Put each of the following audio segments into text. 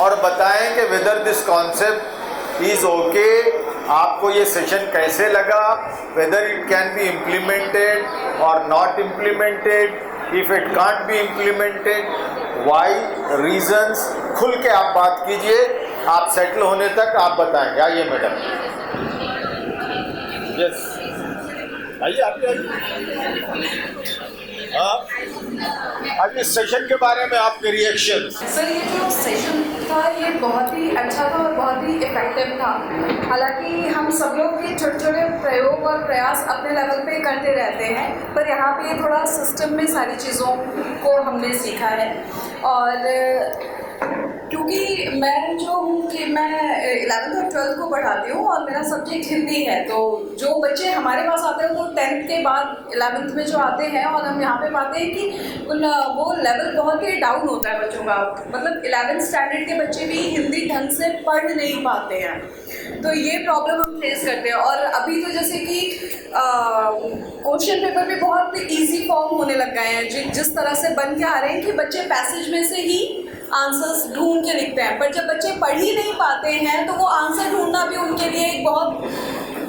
और बताएं कि whether this concept is okay, आपको ये सेशन कैसे लगा, whether it can be implemented और not implemented, if it can't be implemented, why, reasons, खुल के आप बात कीजिए। आप सेटल होने तक आप बताएंगे। आइए मैडम। यस, आइए आप आइए। हाँ, अब इस सेशन के बारे में आपके रिएक्शन। सर, ये जो सेशन था ये बहुत ही अच्छा था और बहुत ही इफेक्टिव था। हालांकि हम सब लोग ये छोटे छोटे प्रयोग और प्रयास अपने लेवल पे करते रहते हैं, पर यहाँ पे थोड़ा सिस्टम में सारी चीज़ों को हमने सीखा है। और क्योंकि मैं जो हूँ कि मैं 11th और 12th को पढ़ाती हूँ और मेरा सब्जेक्ट हिंदी है, तो जो बच्चे हमारे पास आते हैं वो 10th के बाद 11th में जो आते हैं, और हम यहाँ पे पाते हैं कि वो लेवल बहुत ही डाउन होता है बच्चों का। मतलब 11th स्टैंडर्ड के बच्चे भी हिंदी ढंग से पढ़ नहीं पाते हैं, तो ये प्रॉब्लम हम फेस करते हैं। और अभी तो जैसे कि क्वेश्चन पेपर भी बहुत ईजी फॉर्म होने लग गए हैं, जिस तरह से बन के आ रहे हैं कि बच्चे पैसेज में से ही आंसर्स ढूंढ के लिखते हैं, पर जब बच्चे पढ़ ही नहीं पाते हैं तो वो आंसर ढूंढना भी उनके लिए एक बहुत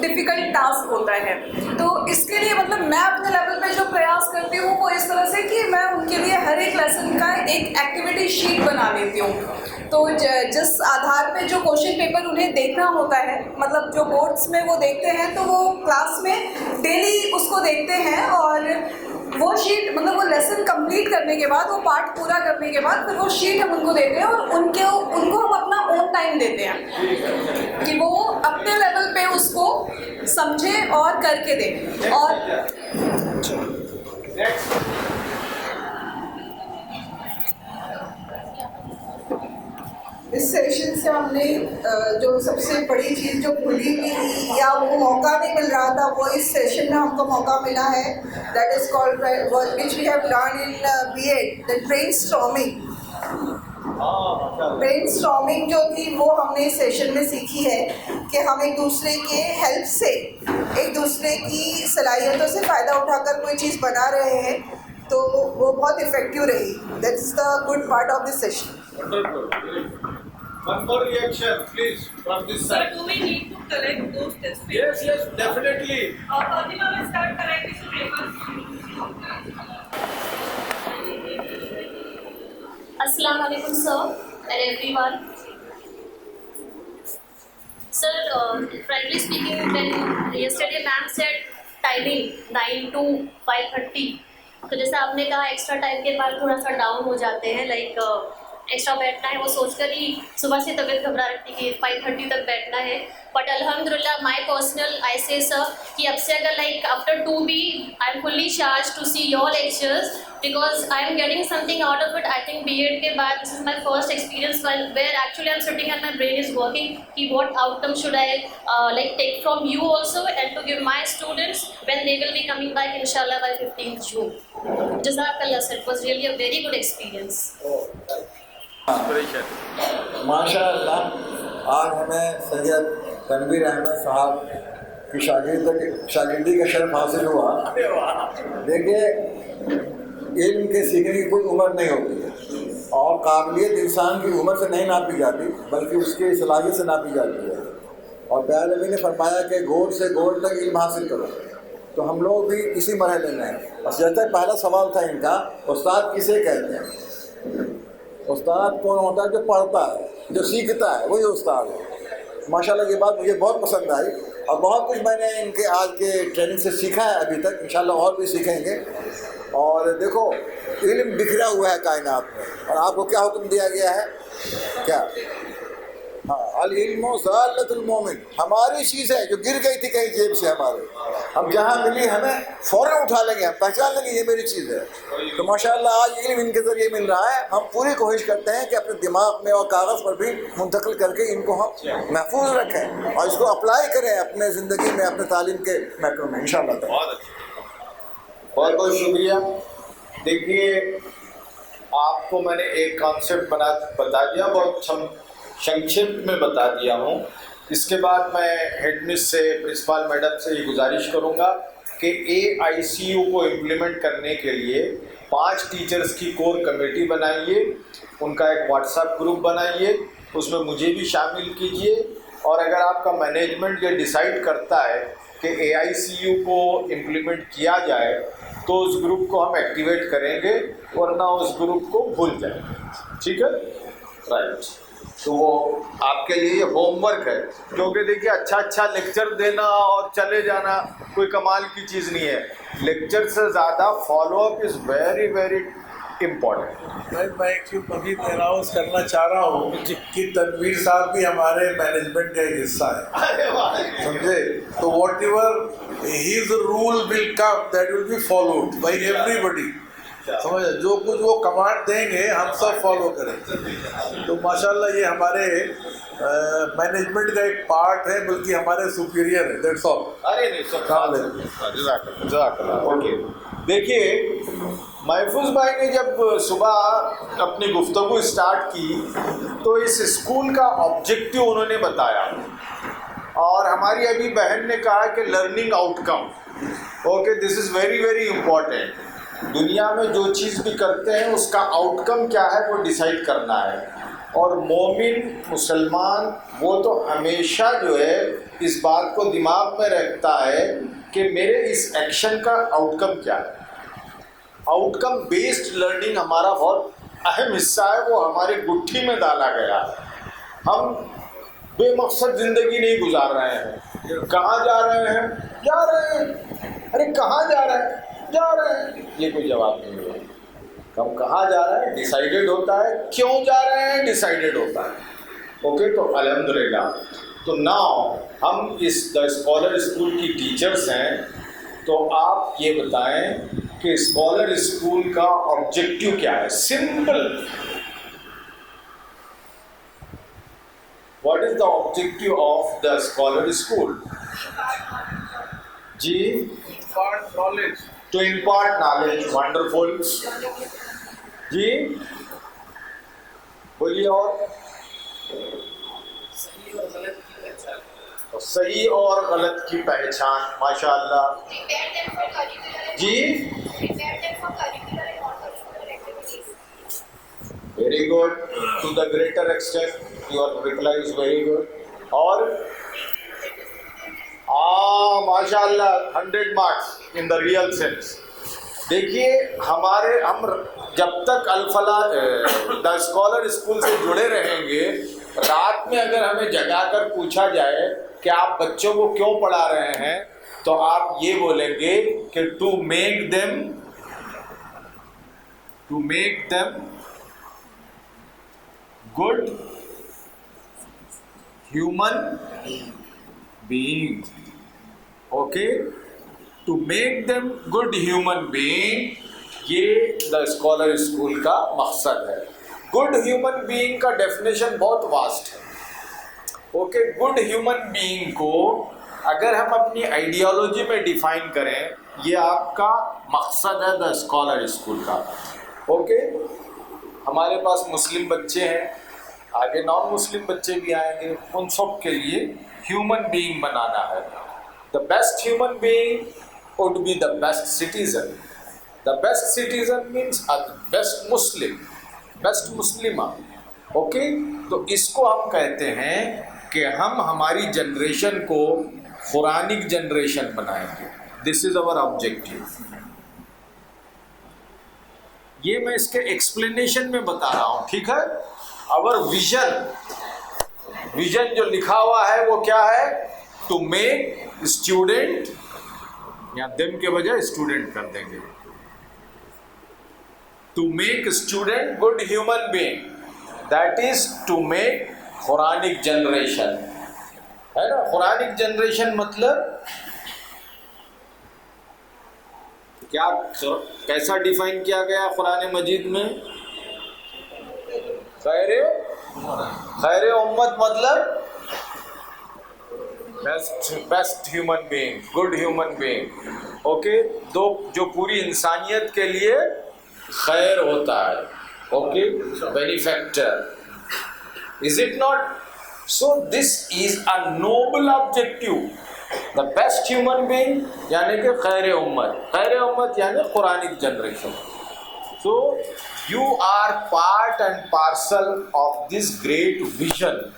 डिफ़िकल्ट टास्क होता है। तो इसके लिए मतलब मैं अपने लेवल पे जो प्रयास करती हूँ वो इस तरह से कि मैं उनके लिए हर एक लेसन का एक एक्टिविटी शीट बना लेती हूँ। तो जिस आधार पे जो क्वेश्चन पेपर उन्हें देखना होता है, मतलब जो बोर्ड्स में वो देखते हैं, तो वो क्लास में डेली उसको देखते हैं, और वो शीट मतलब वो लेसन कंप्लीट करने के बाद, वो पार्ट पूरा करने के बाद फिर वो शीट हम उनको देते हैं, और उनको हम अपना ओन टाइम देते हैं कि वो अपने लेवल पे उसको समझे और करके दें। और इस सेशन से हमने जो सबसे बड़ी चीज़ जो खुली हुई या वो मौका नहीं मिल रहा था, वो इस सेशन में हमको मौका मिला है। That is called which we have learn in B.Ed, the brainstorming. Brainstorming जो थी वो हमने इस सेशन में सीखी है कि हम एक दूसरे के हेल्प से, एक दूसरे की सलाहियतों से फ़ायदा उठाकर कोई चीज़ बना रहे हैं, तो वो बहुत इफेक्टिव रही। That's the good part of this session. One more reaction, please, from this side. Sir, do we need to collect those test papers? Yes, yes, definitely. Fatima will start collecting the papers. Assalamu alaikum, sir, and everyone. Sir, frankly speaking, when yesterday ma'am said timing 9 to 5:30, तो जैसे आपने कहा extra time के बाद थोड़ा सा down हो जाते हैं, लाइक एक्स्ट्रा बैठना है, वो सोचकर ही सुबह से तबीयत घबरा रही थी कि 5:30 तक बैठना है। बट अल्हम्दुलिल्लाह माई पर्सनल आई से सर कि अब से अगर लाइक आफ्टर 2 भी I am fully charged to see your lectures, because I am getting something out of it. I think B.Ed के बाद this is my first experience where actually I am sitting and my brain is working कि what outcome should I like take from you also and to give my students when they will be coming back इंशाल्लाह by 15th June। जज़ाकल्लाह sir, it was really a very good experience. माशाअल्लाह, आज हमें सैयद तनवीर अहमद साहब की शागिर्दी का शर्फ हासिल हुआ। देखिए, इल्म के सीखने की कोई उम्र नहीं होती है, और काबिलियत इंसान की उम्र से नहीं नापी जाती बल्कि उसकी सलाहियत से नापी जाती है। और प्यारे नबी ने फरमाया कि गोल से गोल तक इल्म हासिल करो, तो हम लोग भी इसी मरहले में हैं। और जैसे पहला सवाल था इनका, उस्ताद किसे कहते हैं? उस्ताद कौन होता है? जो पढ़ता है, जो सीखता है, वही उस्ताद है। माशाल्लाह ये बात मुझे बहुत पसंद आई, और बहुत कुछ मैंने इनके आज के ट्रेनिंग से सीखा है अभी तक, इंशाल्लाह और भी सीखेंगे। और देखो, इल्म बिखरा हुआ है कायनात में, और आपको क्या हुक्म दिया गया है? क्या? हाँ, अल इल्मु ज़ालतुल मोमिन, हमारी चीज़ है जो गिर गई थी कहीं जेब से हमारे, हम जहाँ मिली हमें फ़ौरन उठा लेंगे, हम पहचान लेंगे ये मेरी चीज़ है। तो माशाल्लाह आज इल्म इनके ज़रिए मिल रहा है। हम पूरी कोशिश करते हैं कि अपने दिमाग में और कागज़ पर भी मुंतकिल करके इनको हम महफूज रखें और इसको अप्लाई करें अपने ज़िंदगी में, अपने तालीम के महकमे में इंशाअल्लाह। बहुत बहुत शुक्रिया। देखिए, आपको मैंने एक कॉन्सेप्ट बता दिया, बहुत संक्षिप्त में बता दिया हूँ। इसके बाद मैं हेडमिस से, प्रिंसिपल मैडम से ये गुजारिश करूँगा कि AICU को इम्प्लीमेंट करने के लिए 5 टीचर्स की कोर कमेटी बनाइए, उनका एक व्हाट्सएप ग्रुप बनाइए उसमें मुझे भी शामिल कीजिए। और अगर आपका मैनेजमेंट ये डिसाइड करता है कि AICU को इम्प्लीमेंट किया जाए तो उस ग्रुप को हम एक्टिवेट करेंगे, वरना उस ग्रुप को भूल जाएंगे। ठीक है, राइट। तो वो आपके लिए होमवर्क है, क्योंकि देखिए अच्छा लेक्चर देना और चले जाना कोई कमाल की चीज़ नहीं है। लेक्चर से ज़्यादा follow up is very very important. मैं एक चीज मजीद एनाउंस करना चाह रहा हूँ कि तनवीर साहब भी हमारे मैनेजमेंट का एक हिस्सा है, समझे? तो what ever his rule will come that will be followed by everybody, समझ? जो कुछ वो कमांड देंगे हम सब फॉलो करेंगे। तो माशाल्लाह ये हमारे मैनेजमेंट का एक पार्ट है, बल्कि हमारे सुपीरियर है, दैट्स ऑल। अरे नहीं सब ओके। देखिए महफूज भाई ने जब सुबह अपनी गुफ्तगू स्टार्ट की तो इस स्कूल का ऑब्जेक्टिव उन्होंने बताया, और हमारी अभी बहन ने कहा कि learning outcome. Okay, this is very very important. दुनिया में जो चीज़ भी करते हैं उसका आउटकम क्या है वो डिसाइड करना है, और मोमिन मुसलमान वो तो हमेशा जो है इस बात को दिमाग में रखता है कि मेरे इस एक्शन का आउटकम क्या है। आउटकम बेस्ड लर्निंग हमारा बहुत अहम हिस्सा है, वो हमारे गुट्ठी में डाला गया है। हम बेमकसद ज़िंदगी नहीं गुजार रहे हैं। कहाँ जा रहे हैं? जा रहे हैं। अरे कहाँ जा रहे हैं? जा रहे हैं। ये कोई जवाब नहीं है। हम कहाँ जा रहे हैं डिसाइडेड होता है, क्यों जा रहे हैं डिसाइडेड होता है। ओके, तो अल्हम्दुलिल्लाह। तो नाउ हम इस द स्कॉलर स्कूल की टीचर्स हैं, तो आप ये बताएं कि स्कॉलर स्कूल का ऑब्जेक्टिव क्या है? Simple, what is the objective of the scholar school? जी, knowledge, to impart knowledge. Wonderful जी, बोलिए। और सही और गलत की पहचान, माशाअल्लाह जी, very good, to the greater extent your reply is very good. और माशाअल्लाह 100 marks in the real sense. देखिए हम जब तक अल-फलाह द स्कॉलर स्कूल से जुड़े रहेंगे, रात में अगर हमें जगाकर पूछा जाए कि आप बच्चों को क्यों पढ़ा रहे हैं, तो आप ये बोलेंगे कि to make them good human being. Okay, to make them good human being, ये द स्कॉलर स्कूल का मकसद है। गुड ह्यूमन बीइंग का डेफिनेशन बहुत वास्ट है। ओके, गुड ह्यूमन बीइंग को अगर हम अपनी आइडियोलॉजी में डिफाइन करें, ये आपका मकसद है द स्कॉलर स्कूल का। ओके, हमारे पास मुस्लिम बच्चे हैं, आगे नॉन मुस्लिम बच्चे भी आएंगे, उन सब के लिए ह्यूमन बीइंग बनाना है। The best human being would be the best citizen. The best citizen means a best Muslim, best Muslima. Okay, तो इसको हम कहते हैं कि हम हमारी जनरेशन को कुरानिक जनरेशन बनाएंगे। This is our objective. ये मैं इसके एक्सप्लेनेशन में बता रहा हूं, ठीक है। अवर विजन जो लिखा हुआ है वो क्या है? टू मेक स्टूडेंट, यहाँ देम के बजाय स्टूडेंट कर देंगे, to make student good human being, that is to make Quranic generation, है ना। कुरानिक जनरेशन मतलब क्या, कैसा डिफाइन किया गया कुरान मजीद में? खैर उम्मत मतलब best human being, good human being. Okay, दो जो पूरी इंसानियत के लिए खैर होता है। Okay, benefactor, is it not? So this is a Nobel objective. The best human being यानी कि खैर उम्मत यानी Quranic generation. So You are part and parcel of this great vision.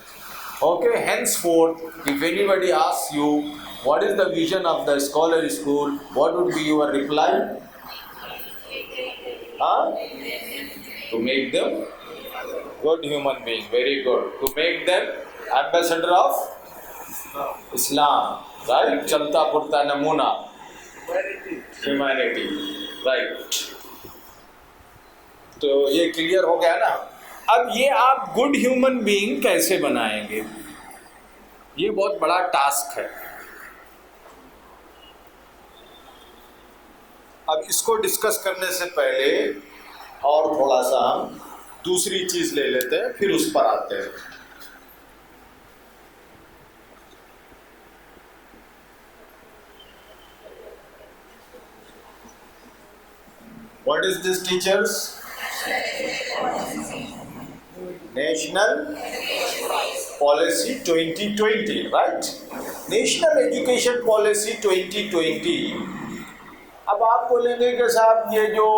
Okay, henceforth, if anybody asks you what is the vision of the scholar school, what would be your reply? To make them good human beings. Very good. To make them ambassador of Islam. Right? चलता पुरता नमूना. Humanity. Right. तो ये clear हो गया ना। अब ये आप गुड ह्यूमन बीइंग कैसे बनाएंगे, ये बहुत बड़ा टास्क है। अब इसको डिस्कस करने से पहले और थोड़ा सा हम दूसरी चीज ले लेते हैं, फिर उस पर आते हैं। What is this, teachers? National Policy 2020, right? National Education Policy 2020। अब आप बोलेंगे कि साहब ये जो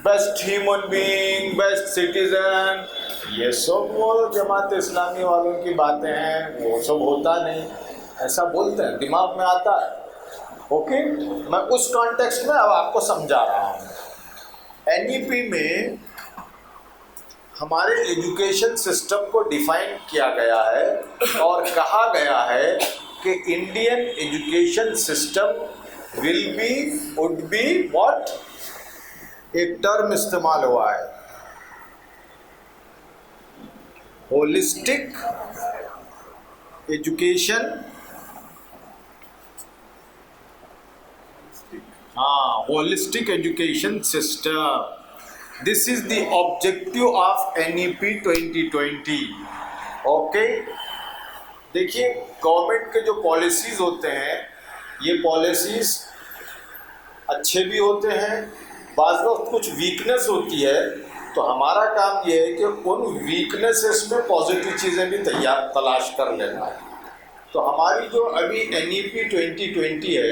best human being, best citizen, ये सब वो जमात इस्लामी वालों की बातें हैं, वो सब होता नहीं, ऐसा बोलते हैं, दिमाग में आता है। ओके, मैं उस कॉन्टेक्स्ट में अब आपको समझा रहा हूँ। एनईपी में हमारे एजुकेशन सिस्टम को डिफाइन किया गया है और कहा गया है कि Indian education system will be, would be what, एक टर्म इस्तेमाल हुआ है, holistic education, holistic education system. This is the objective of NEP 2020. Okay? देखिए, गवर्नमेंट के जो पॉलिसीज होते हैं, ये पॉलिसीज अच्छे भी होते हैं, बाज़ वक्त कुछ वीकनेस होती है, तो हमारा काम ये है कि उन वीकनेसेस में पॉजिटिव चीज़ें भी तलाश कर लेना है। तो हमारी जो अभी NEP 2020 है,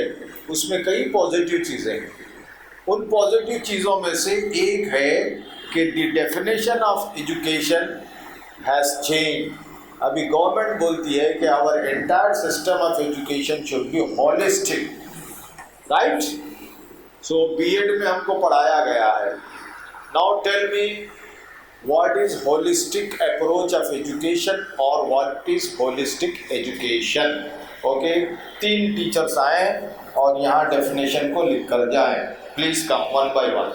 उसमें कई पॉजिटिव चीज़ें हैं। उन पॉजिटिव चीज़ों में से एक है कि the definition of education has change. अभी गवर्नमेंट बोलती है कि our entire system of education should be holistic, right? So BEd में हमको पढ़ाया गया है। Now tell me, what is holistic approach of education or what is holistic education? Okay, 3 teachers आए और यहाँ डेफिनेशन को लिख कर जाएं। Please come one by one,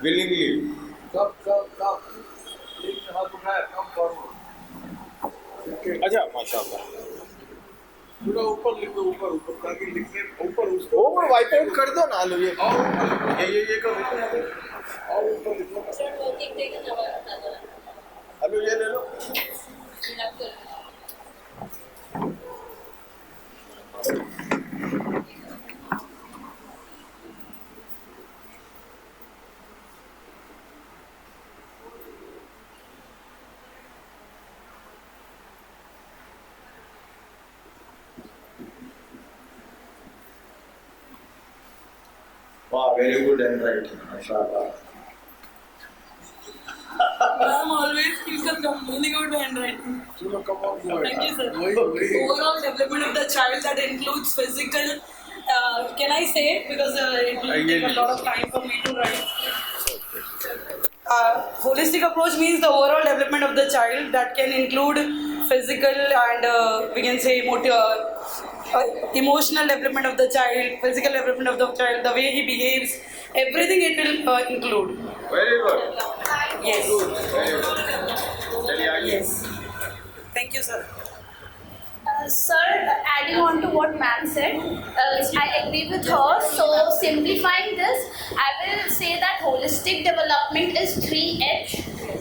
willingly. अच्छा, माशाल्लाह। थोड़ा ऊपर लिखो, ऊपर ताकि लिखने ऊपर उसको ओवर वाइप आउट कर दो ना। लो ये कर, और ऊपर लिखो। अभी ये ले लो। Wow, very good handwriting, mashallah. Ma'am always keeps on complaining about handwriting. चलो come on, go Thank you, sir. वही Overall development of the child that includes physical. Can I say it because it will take a lot of time for me to write. Holistic approach means the overall development of the child that can include physical and we can say emotional development of the child, physical development of the child, the way he behaves, everything it will include. Very good. Yes. Very good. चलिए आगे। Yes. Thank you, sir. Sir, adding on to what ma'am said, I agree with her. So simplifying this, I will say that holistic development is 3H.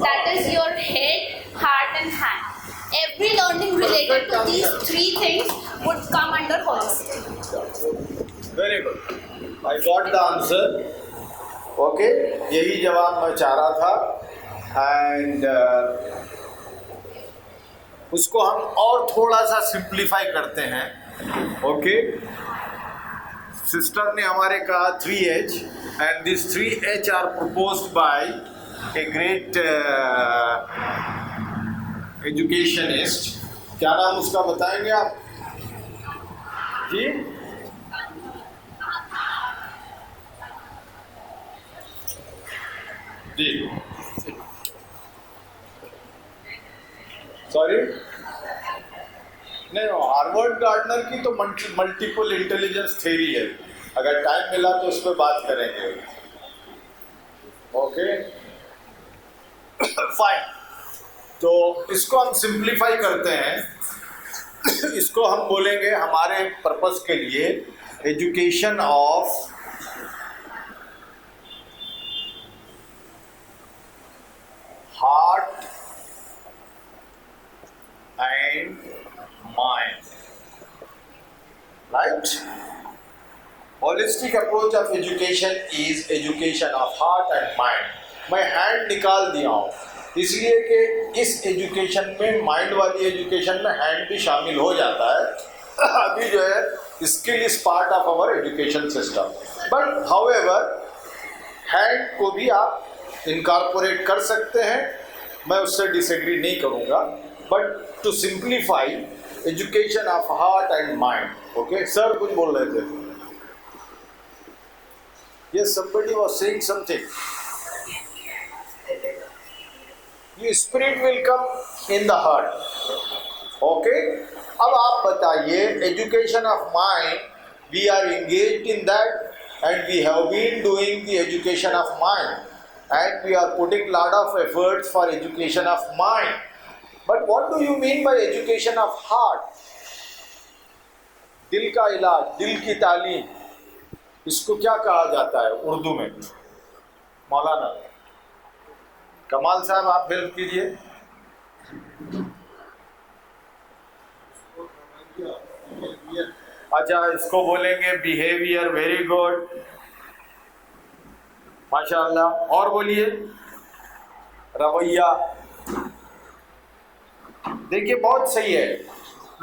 That is your head, heart and hand. Every learning related to these 3 things would come under holistic. Very good. I got the answer. Okay, यही जवाब मैं चाह रहा था and उसको हम और थोड़ा सा सिंप्लीफाई करते हैं। ओके, सिस्टर ने हमारे कहा 3H, and these 3H are proposed by a great educationist. क्या नाम उसका बताएंगे आप जी? जी सॉरी नहीं, हार्वर्ड गार्डनर की तो मल्टीपल इंटेलिजेंस थ्योरी है, अगर टाइम मिला तो उस पर बात करेंगे। ओके फाइन, तो इसको हम सिंप्लीफाई करते हैं। इसको हम बोलेंगे हमारे पर्पस के लिए education of heart and mind, right? Holistic approach of education is education of heart and mind. मैं हैंड निकाल दिया हूँ इसलिए कि इस एजुकेशन में, माइंड वाली एजुकेशन में हैंड भी शामिल हो जाता है। अभी जो है skill is part of our education system, but however hand को भी आप इनकॉर्पोरेट कर सकते हैं, मैं उससे डिसएग्री नहीं करूँगा, but to simplify education of heart and mind. Okay sir कुछ बोल रहे थे? Yes, somebody was saying something. The spirit will come in the heart. Okay? अब आप बताइए, education of mind, we are engaged in that and we have been doing the education of mind and we are putting lot of efforts for education of mind. But what do you mean by education of heart? दिल का इलाज, दिल की तालीम, इसको क्या कहा जाता है उर्दू में? मौलाना कमाल साहब आप हेल्प कीजिए। अच्छा, इसको बोलेंगे बिहेवियर। वेरी गुड, माशाअल्लाह। और बोलिए रवैया। देखिए बहुत सही है,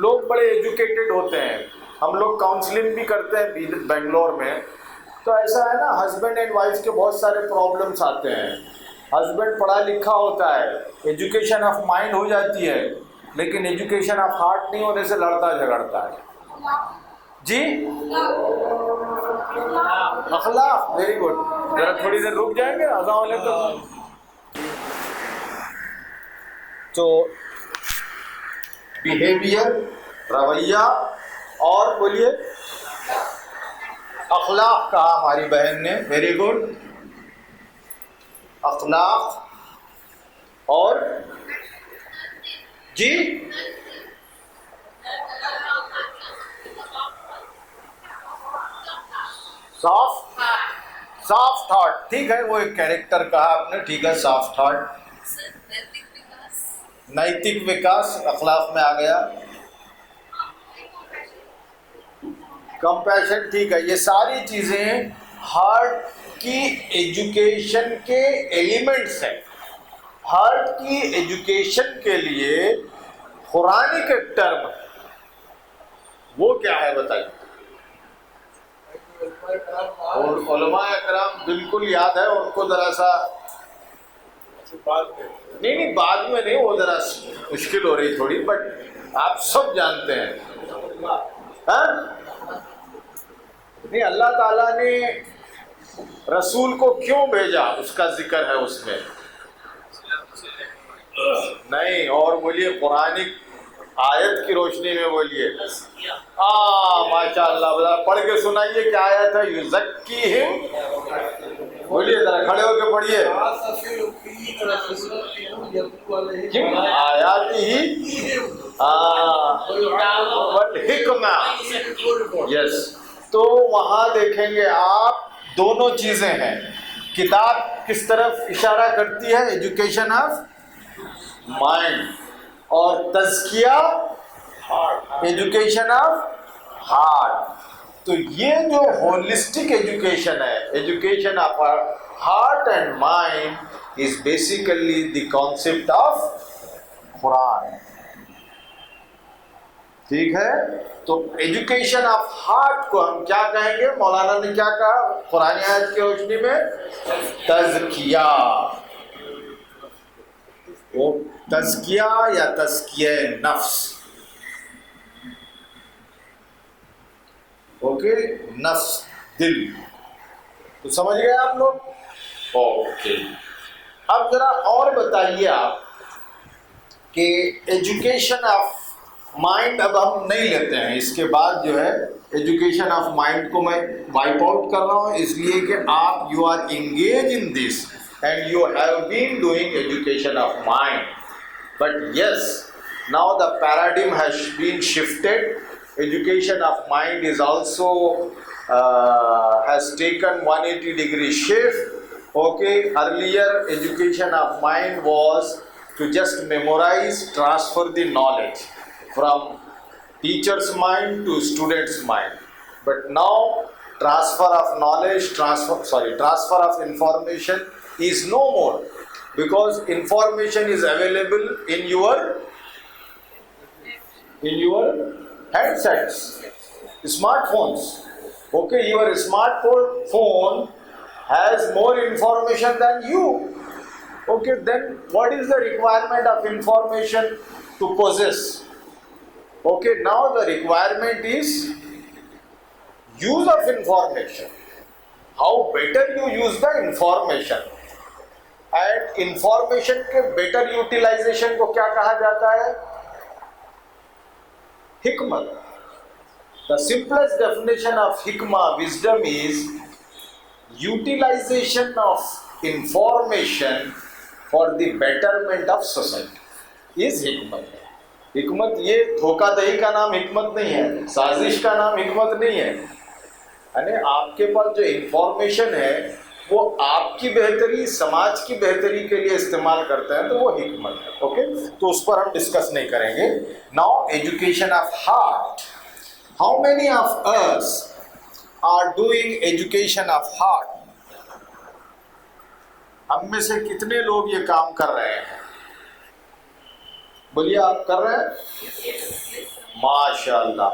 लोग बड़े एजुकेटेड होते हैं, हम लोग काउंसलिंग भी करते हैं बेंगलोर में, तो ऐसा है ना, हस्बैंड एंड वाइफ के बहुत सारे प्रॉब्लम्स आते हैं। हस्बैंड पढ़ा लिखा होता है, एजुकेशन ऑफ माइंड हो जाती है, लेकिन एजुकेशन ऑफ हार्ट नहीं होने से लड़ता झगड़ता है। जी अखलाक, वेरी गुड। जरा थोड़ी देर रुक जाएंगे अज़ान वाले तो बिहेवियर, रवैया, और बोलिए अखलाक कहा हमारी बहन ने, वेरी गुड। अखलाक और जी सॉफ्ट हार्ट, ठीक है, वो एक कैरेक्टर कहा आपने, ठीक है, सॉफ्ट हार्ट। नैतिक विकास अखलाक में आ गया। कंपैशन, ठीक है, ये सारी चीज़ें हार्ट की एजुकेशन के एलिमेंट्स हैं। हार्ट की एजुकेशन के लिए कुरानिक एक टर्म है, वो क्या है बताइए? और उलमाए कराम बिल्कुल याद है उनको, जरा सा नहीं बाद में नहीं, वो जरा मुश्किल हो रही थोड़ी, बट आप सब जानते हैं। हाँ? नहीं, अल्लाह ताला ने रसूल को क्यों भेजा, उसका जिक्र है उसमें। नहीं, और बोलिए कुरानिक आयत की रोशनी में बोलिए। माशाअल्लाह, पढ़ के सुनाइए क्या आयत है? युज़क्कीहिम, बोलिए जरा, खड़े होके पढ़िए। आयातिही हिकमा, यस। तो वहाँ देखेंगे आप दोनों चीज़ें हैं। किताब किस तरफ इशारा करती है? एजुकेशन ऑफ माइंड, और तज़किया एजुकेशन ऑफ हार्ट। तो ये जो होलिस्टिक एजुकेशन है, education of heart and mind, is basically the concept of Quran. ठीक है, तो एजुकेशन ऑफ हार्ट को हम क्या कहेंगे? मौलाना ने क्या कहा कुरान आयत की रोशनी में? तज़किया। वो तज़किया या तज़किया नफ्स, ओके, नफ्स, दिल। तो समझ गए आप लोग? ओके, अब जरा और बताइए आप कि एजुकेशन ऑफ माइंड अब हम नहीं लेते हैं, इसके बाद जो है एजुकेशन ऑफ माइंड को मैं वाइप आउट कर रहा हूँ, इसलिए कि आप you are engage in this and you have been doing education of mind, but yes now the paradigm has been shifted. Education of mind is also has taken 180-degree shift. Okay, earlier education of mind was to just memorize, transfer the knowledge from teacher's mind to student's mind. But now transfer of knowledge, transfer of information is no more, because information is available in your handsets, smartphones. Okay, your smartphone has more information than you. Okay, then what is the requirement of information to possess? Okay, now the requirement is use of information. How better you use the information. And information के better utilization को क्या कहा जाता है? Hikmat. The simplest definition of hikmah, wisdom, is utilization of information for the betterment of society. Is hikmat. हिकमत ये धोखाधड़ी का नाम हिकमत नहीं है, साजिश का नाम हिकमत नहीं है। यानी आपके पास जो इंफॉर्मेशन है वो आपकी बेहतरी, समाज की बेहतरी के लिए इस्तेमाल करते हैं, तो वो हिकमत है। ओके, तो उस पर हम डिस्कस नहीं करेंगे। Now education of heart, how many of us are doing education of heart? हम में से कितने लोग ये काम कर रहे हैं? बोलिए, आप कर रहे हैं? माशाअल्लाह।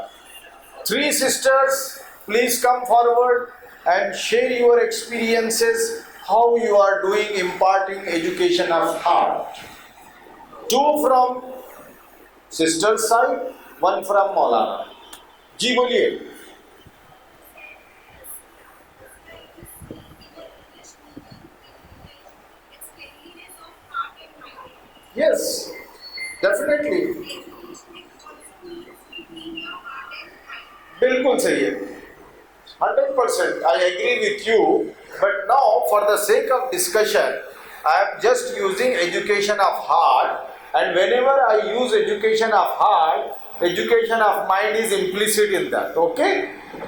3 sisters, please come forward and share your experiences, how you are doing imparting education of heart. 2 from sister side, 1 from Maulana. जी बोलिए। Yes, definitely. बिल्कुल सही है, 100%. I agree with you. But now, for the sake of discussion, I am just using education of heart. And whenever I use education of heart, education of mind is implicit in that. Okay?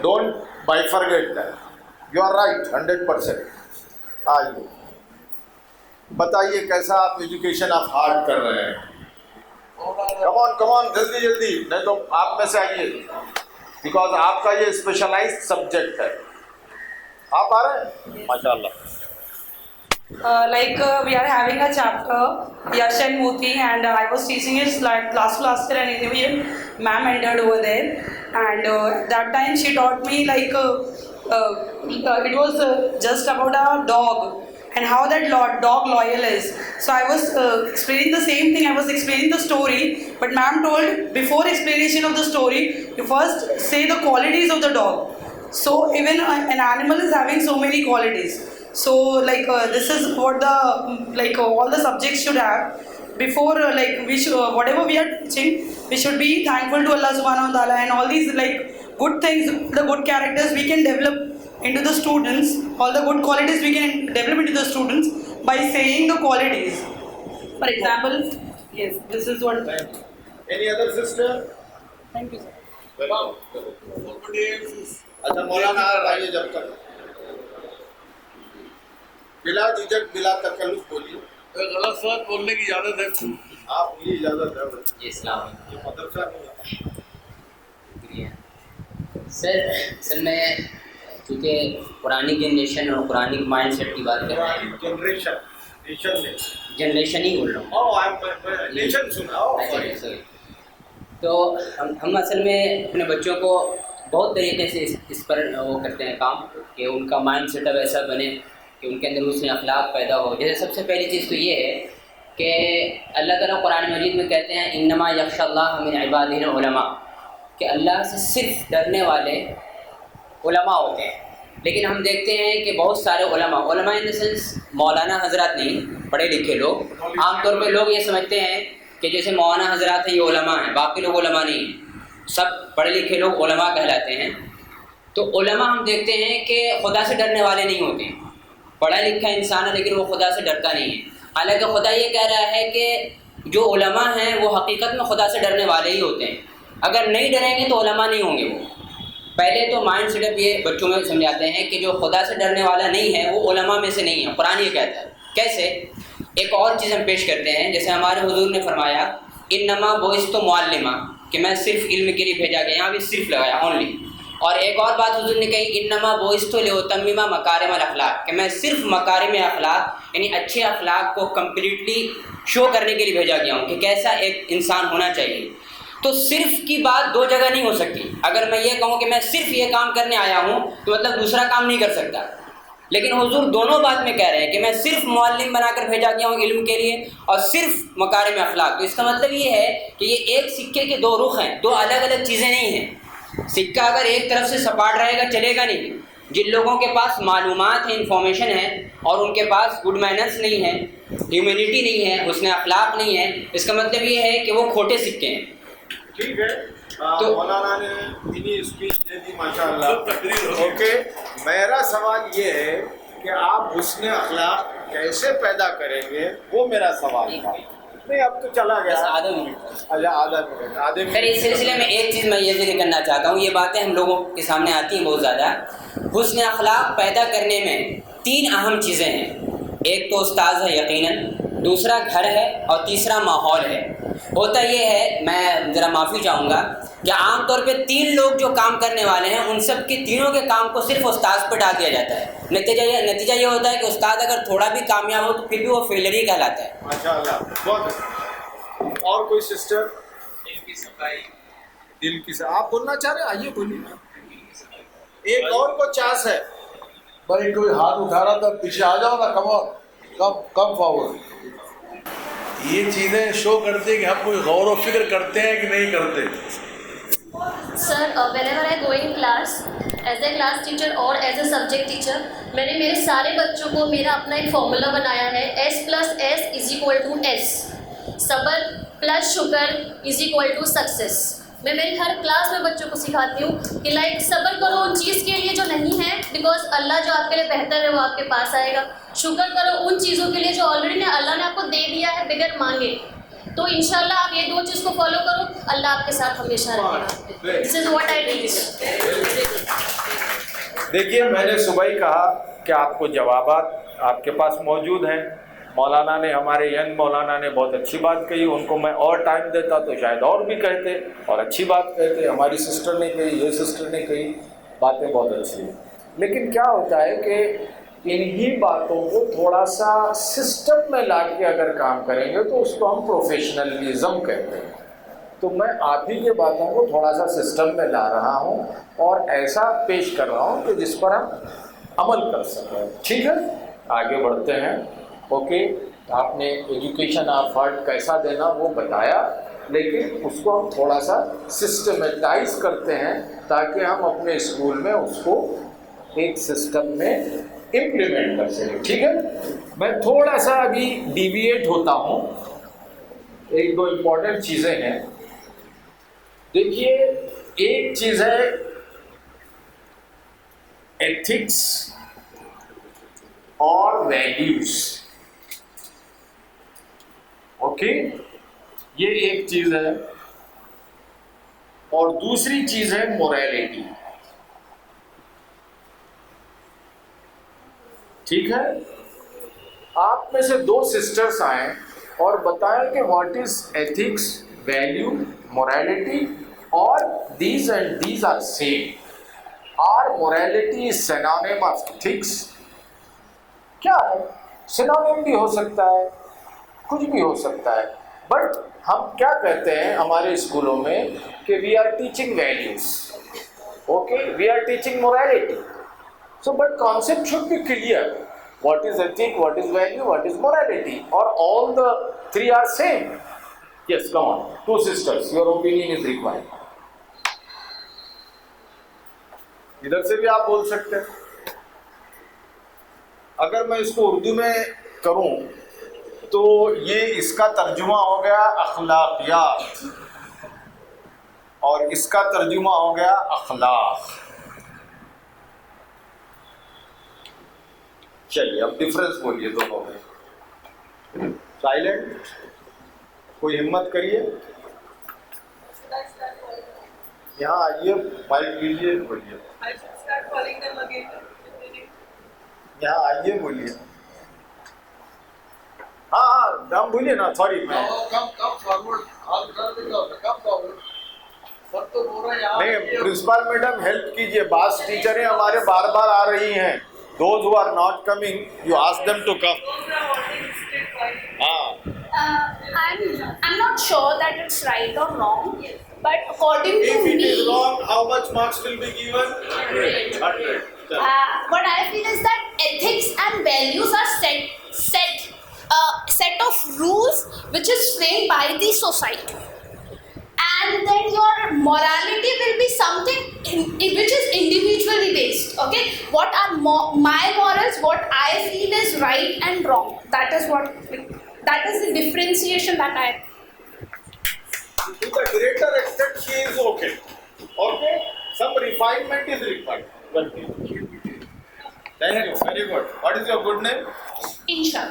Don't bifurcate that. You are right, 100%. आइए बताइए कैसा आप education of heart कर रहे हैं? Come on जल्दी जल्दी, नहीं तो आप में से आइए, बिकॉज आपका ये स्पेशलाइज्ड सब्जेक्ट है। आप आ रहे हैं? माशाल्लाह। Like we are having a chapter, Yash and Moti, and I was teaching it like last year, and anyway, ma'am entered over there, and that time she taught me like it was just about a dog and how that dog loyal is. So I was explaining the same thing. I was explaining the story, but ma'am told before explanation of the story, you first say the qualities of the dog. So even an animal is having so many qualities. So like this is what the like all the subjects should have. Before like we should, whatever we are teaching, we should be thankful to Allah subhanahu wa ta'ala, and all these like good things, the good characters we can develop into the students, all the good qualities we can develop into the students by saying the qualities. For example, yes, this is what. Any other sister? Thank you, sir. अच्छा मौलाना आइए, जब तक बिला झिझक बिला तकल्लुफ बोलिए। गलत बात बोलने की इजाजत है? आप ये इजाजत है? जी सलाम। ये मदरसा नहीं है। सर मैं क्योंकि पुरानी जनरेशन और पुरानी माइंड सेट की बात कर रहे हैं। जनरेशन जनरेशन ही बोल रहा हूँ। नेशन सुना। सॉरी। तो हम असल में अपने बच्चों को बहुत तरीके से इस पर वो करते हैं काम कि उनका माइंड सेटअप ऐसा बने कि उनके अंदर उसमें अखलाक पैदा हो। जैसे सबसे पहली चीज़ तो ये है कि अल्लाह ताला कुरान मजीद में कहते हैं इन्नमा यख्शल्लाह मिन इबादिहिल उलमा, कि अल्लाह से सिर्फ डरने वाले उलमा होते हैं। लेकिन हम देखते हैं कि बहुत सारे उलमा इन द सेंस मौलाना हजरत नहीं, पढ़े लिखे लोग। आमतौर पे लोग ये समझते हैं कि जैसे मौलाना हजरत है ये उलमा हैं, बाकी लोग उलमा नहीं हैं, सब पढ़े लिखे लोग उलमा कहलाते हैं। तो उलमा हम देखते हैं कि खुदा से डरने वाले नहीं होते हैं। पढ़ा लिखा इंसान है लेकिन वो खुदा से डरता नहीं है। हालांकि खुदा ये कह रहा है कि जो उलमा हैं वो हकीकत में खुदा से डरने वाले ही होते हैं। अगर नहीं डरेंगे तो उलमा नहीं होंगे वो। पहले तो माइंड सेटअप ये बच्चों में समझाते हैं कि जो खुदा से डरने वाला नहीं है वो उलमा में से नहीं है। कुरान ये कहता है। कैसे? एक और चीज़ हम पेश करते हैं, जैसे हमारे हुजूर ने फरमाया इन्नमा बुइस्तु मुअल्लिमा, कि मैं सिर्फ इल्म के लिए भेजा गया, यहाँ भी सिर्फ लगाया ओनली। और एक और बात हुजूर ने कही इन्नमा बुइस्तु लिउतम्मिमा मकारिमल अखलाक, कि मैं सिर्फ मकारिम अखलाक यानी अच्छे अखलाक को कम्प्लीटली शो करने के लिए भेजा गया हूँ कि कैसा एक इंसान होना चाहिए। तो सिर्फ की बात दो जगह नहीं हो सकती। अगर मैं ये कहूँ कि मैं सिर्फ ये काम करने आया हूँ तो मतलब दूसरा काम नहीं कर सकता। लेकिन हुजूर दोनों बात में कह रहे हैं कि मैं सिर्फ मुअल्लिम बनाकर भेजा गया हूँ इल्म के लिए और सिर्फ मकारिम अखलाक। तो इसका मतलब ये है कि ये एक सिक्के के दो रुख हैं, दो अलग अलग चीज़ें नहीं हैं। सिक्का अगर एक तरफ से सपाट रहेगा चलेगा नहीं। जिन लोगों के पास मालूमात है, इंफॉर्मेशन है और उनके पास गुड मैनर्स नहीं है, ह्यूमैनिटी नहीं है, हुस्न अखलाक नहीं है, इसका मतलब ये है कि वो खोटे सिक्के हैं। ठीक है, तो मौलाना ने इन्हीं स्पीच दे दी माशाअल्लाह। ओके, मेरा सवाल ये है कि आप हुस्न अखलाक कैसे पैदा करेंगे, वो मेरा सवाल था। नहीं अब तो चला गया आधा मिनट। अच्छा आधे फिर इस सिलसिले में एक चीज़ मैं ये जिक्र करना चाहता हूँ, ये बातें हम लोगों के सामने आती हैं बहुत ज़्यादा। हुस्न अखलाक पैदा करने में तीन अहम चीज़ें हैं। एक तो उस्ताद है यकीनन, दूसरा घर है और तीसरा माहौल है। होता ये है, मैं ज़रा माफ़ी चाहूँगा कि आम तौर पे तीन लोग जो काम करने वाले हैं उन सब के तीनों के काम को सिर्फ उस्ताद पर डाल दिया जाता है। नतीजा ये होता है कि उस्ताद अगर थोड़ा भी कामयाब हो तो फिर भी वो फेलियर ही कहलाता है। माशाअल्लाह, बहुत। और कोई सिस्टर? दिल की सफाई, आप बोलना चाह रहे हैं? आइए बोलिए। एक और को चांस है। भाई कोई हाथ उठा रहा था, पीछे आ जाओ ना, कम फॉरवर्ड। ये चीज़ें शो करती है कि हम कोई गौर व फिक्र करते हैं कि नहीं करते। Sir, whenever I go in class as a class teacher और as a subject teacher, मैंने मेरे सारे बच्चों को मेरा अपना एक फॉर्मूला बनाया है, S + S = S। सब्र प्लस शुक्र = सक्सेस। मैं मेरी हर क्लास में बच्चों को सिखाती हूँ कि लाइक सब्र करो उन चीज़ के लिए जो नहीं है, बिकॉज अल्लाह जो आपके लिए बेहतर है वो आपके पास आएगा। शुक्र करो उन चीज़ों के लिए जो ऑलरेडी अल्लाह ने आपको दे दिया है बगैर मांगे। तो इंशाल्लाह आप ये दो चीज़ को फॉलो करो, अल्लाह आपके साथ हमेशा रहेगा। This is what I teach. देखिए, मैंने सुबह ही कहा कि आपको जवाबात आपके पास मौजूद हैं। मौलाना ने, हमारे यंग मौलाना ने बहुत अच्छी बात कही। उनको मैं और टाइम देता तो शायद और भी कहते और अच्छी बात कहते। हमारी सिस्टर ने कही, ये सिस्टर ने कही, बातें बहुत अच्छी हैं। लेकिन क्या होता है कि इन्हीं बातों को थोड़ा सा सिस्टम में ला के अगर काम करेंगे तो उसको हम प्रोफेशनलिज्म कहते हैं। तो मैं आप ही के बातों को थोड़ा सा सिस्टम में ला रहा हूँ और ऐसा पेश कर रहा हूँ कि जिस पर हम अमल कर सकें। ठीक है, आगे बढ़ते हैं। ओके, आपने एजुकेशन ऑफ हार्ट कैसा देना वो बताया, लेकिन उसको हम थोड़ा सा सिस्टमेटाइज करते हैं ताकि हम अपने स्कूल में उसको एक सिस्टम में इम्प्लीमेंट कर सकें। ठीक है, मैं थोड़ा सा अभी डिविएट होता हूँ। एक दो इम्पॉर्टेंट चीज़ें हैं। देखिए, एक चीज़ है एथिक्स और वैल्यूज। ओके, ये एक चीज़ है और दूसरी चीज़ है मोरालिटी। ठीक है, आप में से दो सिस्टर्स आए और बताएं कि what is ethics, value, morality और these and these are same. Are morality is synonym of ethics? क्या है? सिनोनिम भी हो सकता है, कुछ भी हो सकता है। बट हम क्या कहते हैं हमारे स्कूलों में कि we are teaching values, okay, we are teaching morality. So but concept should be clear. What is ethic, what is value, what is morality, or all the three are same? Yes, come on. Two sisters, your opinion is required. इधर से भी आप बोल सकते हैं. अगर मैं इसको उर्दू में करूं तो ये इसका तर्जुमा हो गया अखलाकियात और इसका तर्जुमा हो गया अखलाक. चलिए अब डिफरेंस बोलिए दोनों में. साइलेंट, कोई हिम्मत करिए, यहाँ आइए, माइक लीजिए, बोलिए. यहाँ आइए, बोलिए. हाँ नाम बोलिए ना. सॉरी मैं नहीं, प्रिंसिपल मैडम हेल्प कीजिए. बास टीचरें हमारे बार बार आ रही हैं. Those who are not coming, you ask them to come. I'm not sure that it's right or wrong, but according to If it me, is wrong, how much marks will be given? 100. what I feel is that ethics and values are set of rules which is framed by the society, and then your morality will be something which is individually based. Okay, what are my morals, what I feel is right and wrong, that is the differentiation that I. To the greater extent, she is okay. Okay, some refinement is required. Thank you, very good. What is your good name? Insha.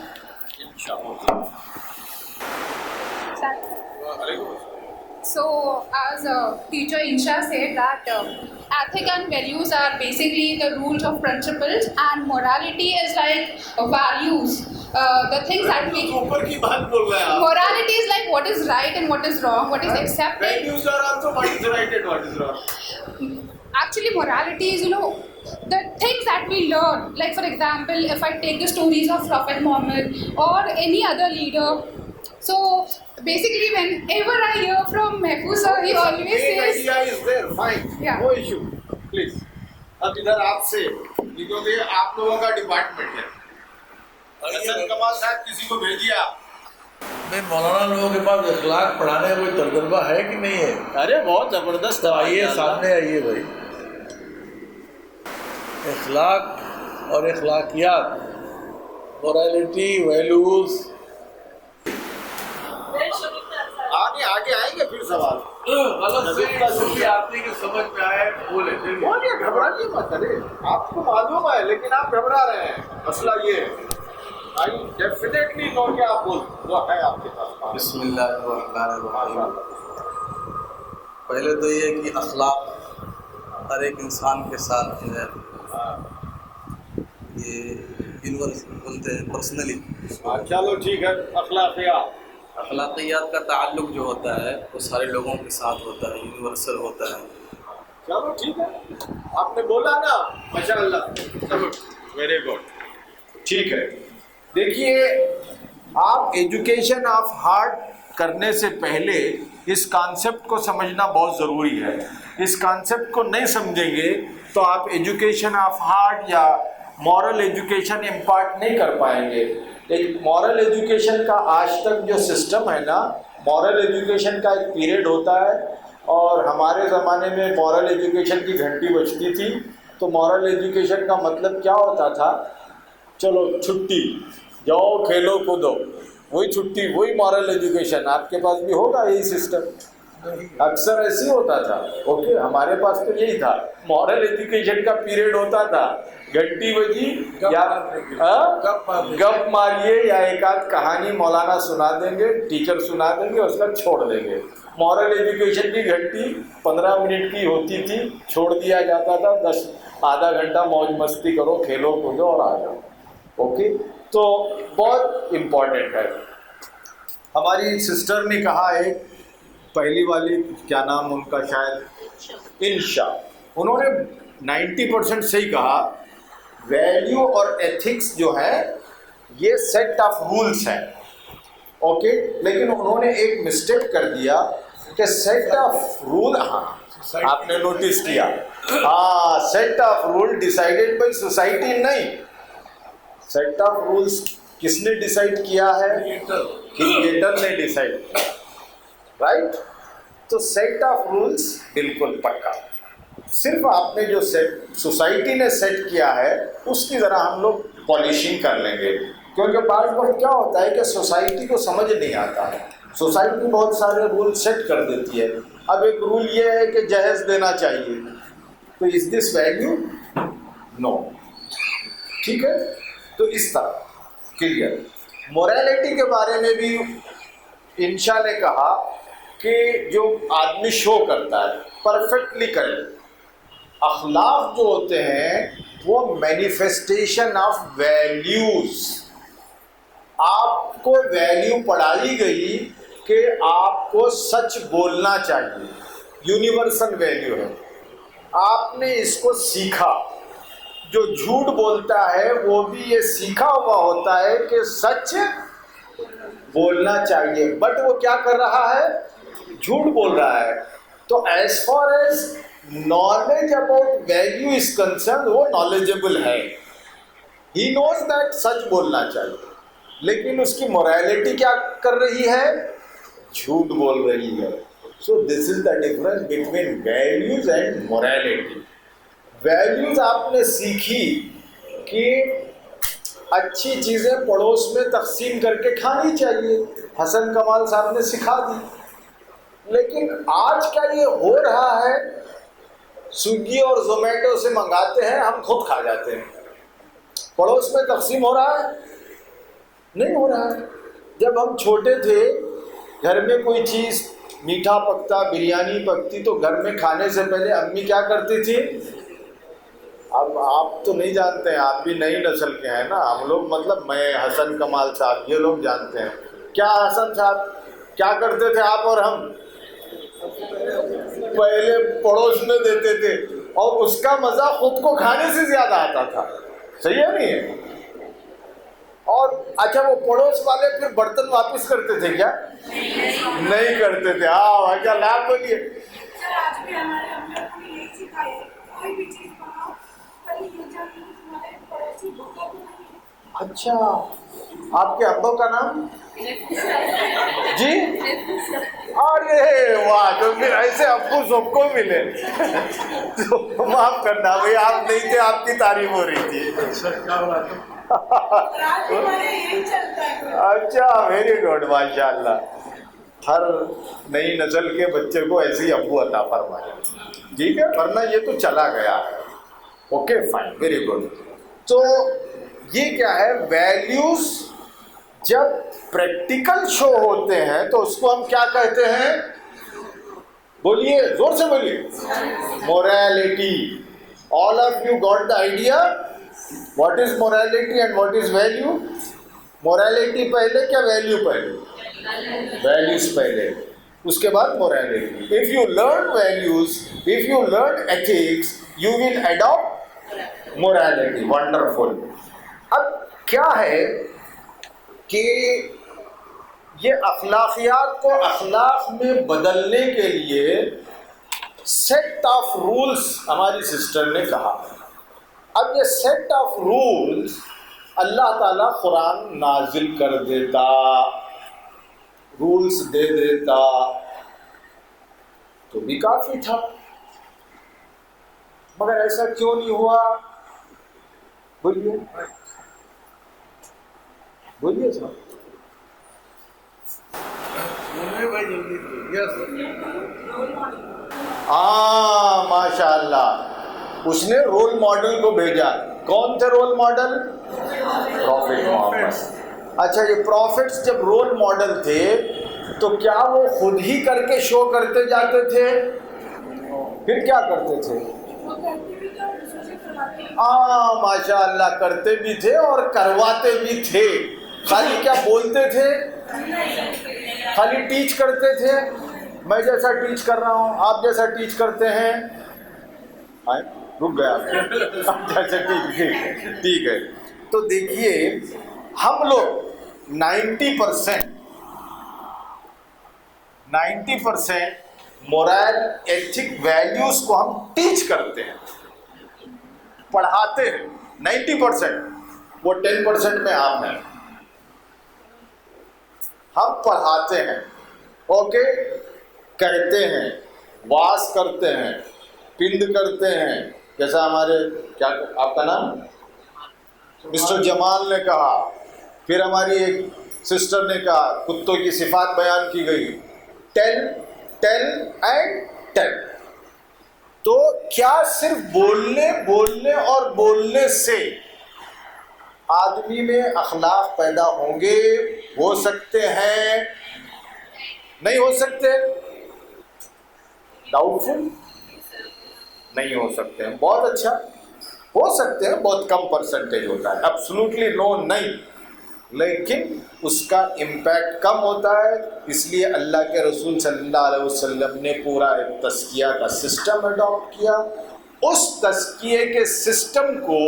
So, as teacher Insha said that ethics and values are basically the rules of principles, and morality is like values, the things that we. ऊपर की बात बोल रहे हैं आप. Morality is like what is right and what is wrong, what is accepted. Values are also what is right and what is wrong. Actually, morality is, the things that we learn. Like for example, if I take the stories of Prophet Muhammad or any other leader. So basically, whenever I hear from Mehfooz sir, he always says. Idea is there, fine. Yeah. No issue. Please. अब इधर आपसे, क्योंकि आप लोगों का department है. हसन कमाल साहब किसी को भेजिए आप. नहीं, मौलाना लोगों के पास अखलाक पढ़ाने का कोई तजुर्बा है कि नहीं है? अरे बहुत जबरदस्त. आइए सामने आइए भाई. अखलाक और अखलाकियात, मोरालिटी, वैल्यूज. आगे आएंगे फिर सवाल. आपने की समझ में आए बोले. बोलिए, घबराइए मत. अरे आपको मालूम है, लेकिन आप घबरा रहे हैं. मसला ये है, आई डेफिनेटली नो कि आप बोल जो है आपके पास. बिस्मिल्लाहिर्रहमानिर्रहीम. पहले तो ये कि अखलाक हर एक इंसान के साथ जो है ये यूनिवर्सल बोलते हैं पर्सनली. चलो ठीक है. अखलाकियात का ताल्लुक जो होता है वो सारे लोगों के साथ होता है, यूनिवर्सल होता है. चलो ठीक है, आपने बोला ना, माशाअल्लाह. चलो वेरी गुड. ठीक है. देखिए, आप एजुकेशन ऑफ हार्ट करने से पहले इस कॉन्सेप्ट को समझना बहुत ज़रूरी है. इस कॉन्सेप्ट को नहीं समझेंगे तो आप एजुकेशन ऑफ हार्ट या मॉरल एजुकेशन इम्पार्ट नहीं कर पाएंगे. एक मॉरल एजुकेशन का आज तक जो सिस्टम है ना, मॉरल एजुकेशन का एक पीरियड होता है, और हमारे ज़माने में मॉरल एजुकेशन की घंटी बजती थी. तो मॉरल एजुकेशन का मतलब क्या होता था? चलो छुट्टी, जाओ खेलो कूदो, वही छुट्टी, वही मॉरल एजुकेशन. आपके पास भी होगा यही सिस्टम? अक्सर ऐसे ही होता था. ओके, हमारे पास तो यही था. मॉरल एजुकेशन का पीरियड होता था, घंटी बजी या गप मारिए या एक आध कहानी मौलाना सुना देंगे, टीचर सुना देंगे, उसका छोड़ देंगे. मॉरल एजुकेशन की घंटी 15 मिनट की होती थी, छोड़ दिया जाता था. आधा घंटा मौज मस्ती करो, खेलो कूदो और आ जाओ. ओके, तो बहुत इम्पोर्टेंट है. हमारी सिस्टर ने कहा है, पहली वाली, क्या नाम उनका, शायद इंशा, उन्होंने 90% सही कहा. वैल्यू और एथिक्स जो है ये सेट ऑफ रूल्स हैं. ओके, लेकिन उन्होंने एक मिस्टेक कर दिया कि सेट ऑफ रूल, हाँ आपने नोटिस किया, हाँ set of rule decided by society नहीं, सेट ऑफ रूल्स किसने डिसाइड किया है? क्रिएटर ने डिसाइड किया, राइट। तो सेट ऑफ रूल्स बिल्कुल पक्का, सिर्फ आपने जो सेट सोसाइटी ने सेट किया है उसकी ज़रा हम लोग पॉलिशिंग कर लेंगे, क्योंकि बार बार क्या होता है कि सोसाइटी को समझ नहीं आता है, सोसाइटी बहुत सारे रूल सेट कर देती है। अब एक रूल ये है कि जहेज देना चाहिए, तो इज दिस वैल्यू? नो, ठीक है। तो इस तरह क्लियर। मोरालिटी के बारे में भी इंशा ने कहा कि जो आदमी शो करता है परफेक्टली करे, अखलाक जो होते हैं वो मैनिफेस्टेशन ऑफ वैल्यूज। आपको वैल्यू पढ़ाई गई कि आपको सच बोलना चाहिए, यूनिवर्सल वैल्यू है, आपने इसको सीखा। जो झूठ बोलता है वो भी ये सीखा हुआ होता है कि सच बोलना चाहिए, बट वो क्या कर रहा है? झूठ बोल रहा है। तो as for as knowledge about value is concern, वो नॉलेजेबल है, ही नोज दैट सच बोलना चाहिए, लेकिन उसकी मोरालिटी क्या कर रही है? झूठ बोल रही है। So this is the difference between values and morality. Values आपने सीखी कि अच्छी चीज़ें पड़ोस में तकसीम करके खानी चाहिए, हसन कमाल साहब ने सिखा दी, लेकिन आज क्या ये हो रहा है? स्विगी और जोमेटो से मंगाते हैं, हम खुद खा जाते हैं, पड़ोस में तकसीम हो रहा है? नहीं हो रहा है। जब हम छोटे थे, घर में कोई चीज़ मीठा पकता, बिरयानी पकती, तो घर में खाने से पहले अम्मी क्या करती थी? अब आप तो नहीं जानते हैं, आप भी नई नस्ल के हैं ना, हम लोग मतलब मैं, हसन कमाल साहब, ये लोग जानते हैं। क्या हसन साहब क्या करते थे? आप और हम पहले पड़ोस में देते थे, और उसका मज़ा खुद को खाने से ज़्यादा आता था, सही है नहीं है? और अच्छा, वो पड़ोस वाले फिर बर्तन वापस करते थे क्या? नहीं करते थे। हाँ अच्छा, लाभ बोलिए। अच्छा, आपके अब्बा का नाम? जी, अरे वाह, तो फिर ऐसे अब्बू सबको मिले। तो माफ करना भाई, आप नहीं थे, आपकी तारीफ हो रही थी। अच्छा, वेरी गुड, माशाल्लाह। हर नई नस्ल के बच्चे को ऐसे ही अब्बू अता फरमाए, ठीक है, वरना ये तो चला गया है। Okay fine, very good. तो ये क्या है? वैल्यूज जब प्रैक्टिकल शो होते हैं तो उसको हम क्या कहते हैं? बोलिए, जोर से बोलिए। Morality. All of you got the idea what is morality and what is value? Morality पहले क्या वैल्यू पहले? वैल्यूज पहले, उसके बाद morality. If you learn values, if you learn ethics, you will adopt morality. Wonderful. अब क्या है कि ये अखलाकियात को अखलाक में बदलने के लिए सेट ऑफ रूल्स हमारी सिस्टर ने कहा। अब ये सेट ऑफ रूल्स अल्लाह ताला कुरान नाजिल कर देता, रूल्स दे देता, तो भी काफ़ी था, मगर ऐसा क्यों नहीं हुआ? बोलिए बोलिए सर। माशाअल्लाह, उसने रोल मॉडल को भेजा। कौन थे रोल मॉडल? प्रॉफिट मोहम्मद। अच्छा, ये प्रॉफिट्स जब रोल मॉडल थे तो क्या वो खुद ही करके शो करते जाते थे? फिर क्या करते थे? माशाअल्लाह, करते भी थे और करवाते भी थे। खाली क्या बोलते थे? खाली टीच करते थे। मैं जैसा टीच कर रहा हूँ, आप जैसा टीच करते हैं। रुक गया अच्छा, ठीक है। तो देखिए, हम लोग 90% 90% मोरल एथिक वैल्यूज को हम टीच करते हैं, पढ़ाते हैं 90%, वो 10% में आप हैं। हम पढ़ाते हैं, ओके, कहते हैं, वास करते हैं, पिंड करते हैं, जैसा हमारे क्या आपका नाम मिस्टर जमाल ने कहा, फिर हमारी एक सिस्टर ने कहा, कुत्तों की सिफात बयान की गई, टेल टेल एंड टेल। तो क्या सिर्फ बोलने और बोलने से आदमी में अखलाक पैदा होंगे? हो सकते हैं, नहीं हो सकते? डाउटफुल? नहीं हो सकते हैं। बहुत अच्छा, हो सकते हैं, बहुत कम परसेंटेज होता है, एब्सोल्युटली नो नहीं, लेकिन उसका इम्पैक्ट कम होता है। इसलिए अल्लाह के रसूल सल्लल्लाहु अलैहि वसल्लम ने पूरा एक तज़किया का सिस्टम अडॉप्ट किया। उस तज़किए के सिस्टम को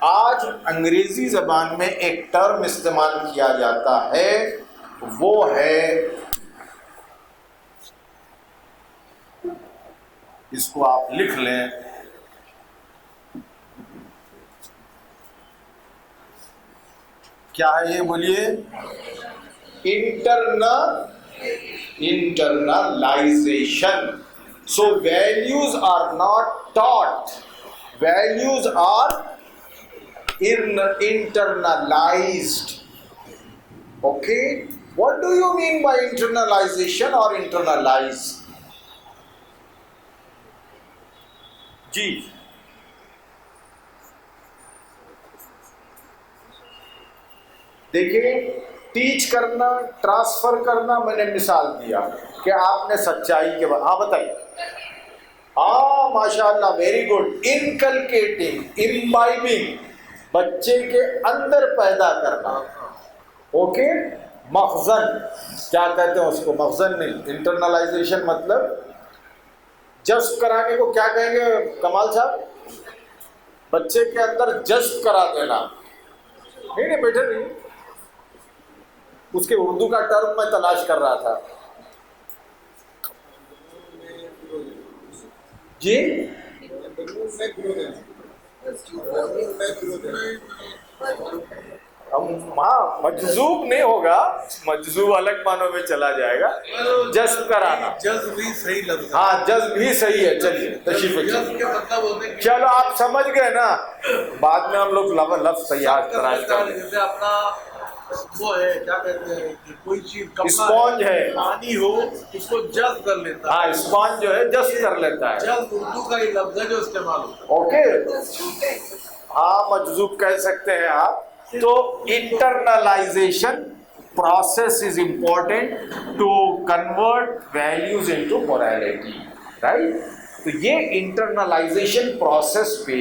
आज अंग्रेज़ी ज़बान में एक टर्म इस्तेमाल किया जाता है, वो है, इसको आप लिख लें, क्या है ये बोलिए? Internalization. So values are not taught, values are internalized. Okay, what do you mean by internalization or internalize? जी, देखिए, टीच करना, ट्रांसफर करना, मैंने मिसाल दिया कि आपने सच्चाई के बाद, हाँ बताइए, हाँ माशाअल्लाह, वेरी गुड। इनकलकेटिंग, इम्बाइबिंग, बच्चे के अंदर पैदा करना, ओके। मखजन, क्या कहते हैं उसको? मखजन नहीं, इंटरनलाइजेशन मतलब जज्ब कराने को क्या कहेंगे कमाल साहब? बच्चे के अंदर जज्ब करा देना। नहीं बैठे नहीं, उसके उर्दू का टर्म मैं तलाश कर रहा था जी। हम हाँ, मजजूब नहीं होगा, मजजूब अलग मानों में चला जाएगा। जज्ब कराना, जज्ब भी सही लगता है। हाँ, जज्ब भी सही है। चलिए तशरीफ रखिए। चलो आप समझ गए ना, बाद में हम लोग लफ्ज़ तैयार तराश करेंगे। जैसे अपना वो है, क्या कहते हैं कि कोई चीज स्पॉन्ज है, पानी हो उसको जज्ब कर लेता है। हाँ, स्पॉन्ज जो है जज्ब कर लेता है। जज्ब उर्दू का ही लफ्ज़ है जो इस्तेमाल होता है। ओके, हाँ, मजजूब कह सकते हैं आप। तो internalization process is important to convert values into morality, right. तो ये इंटरनलाइजेशन प्रोसेस पे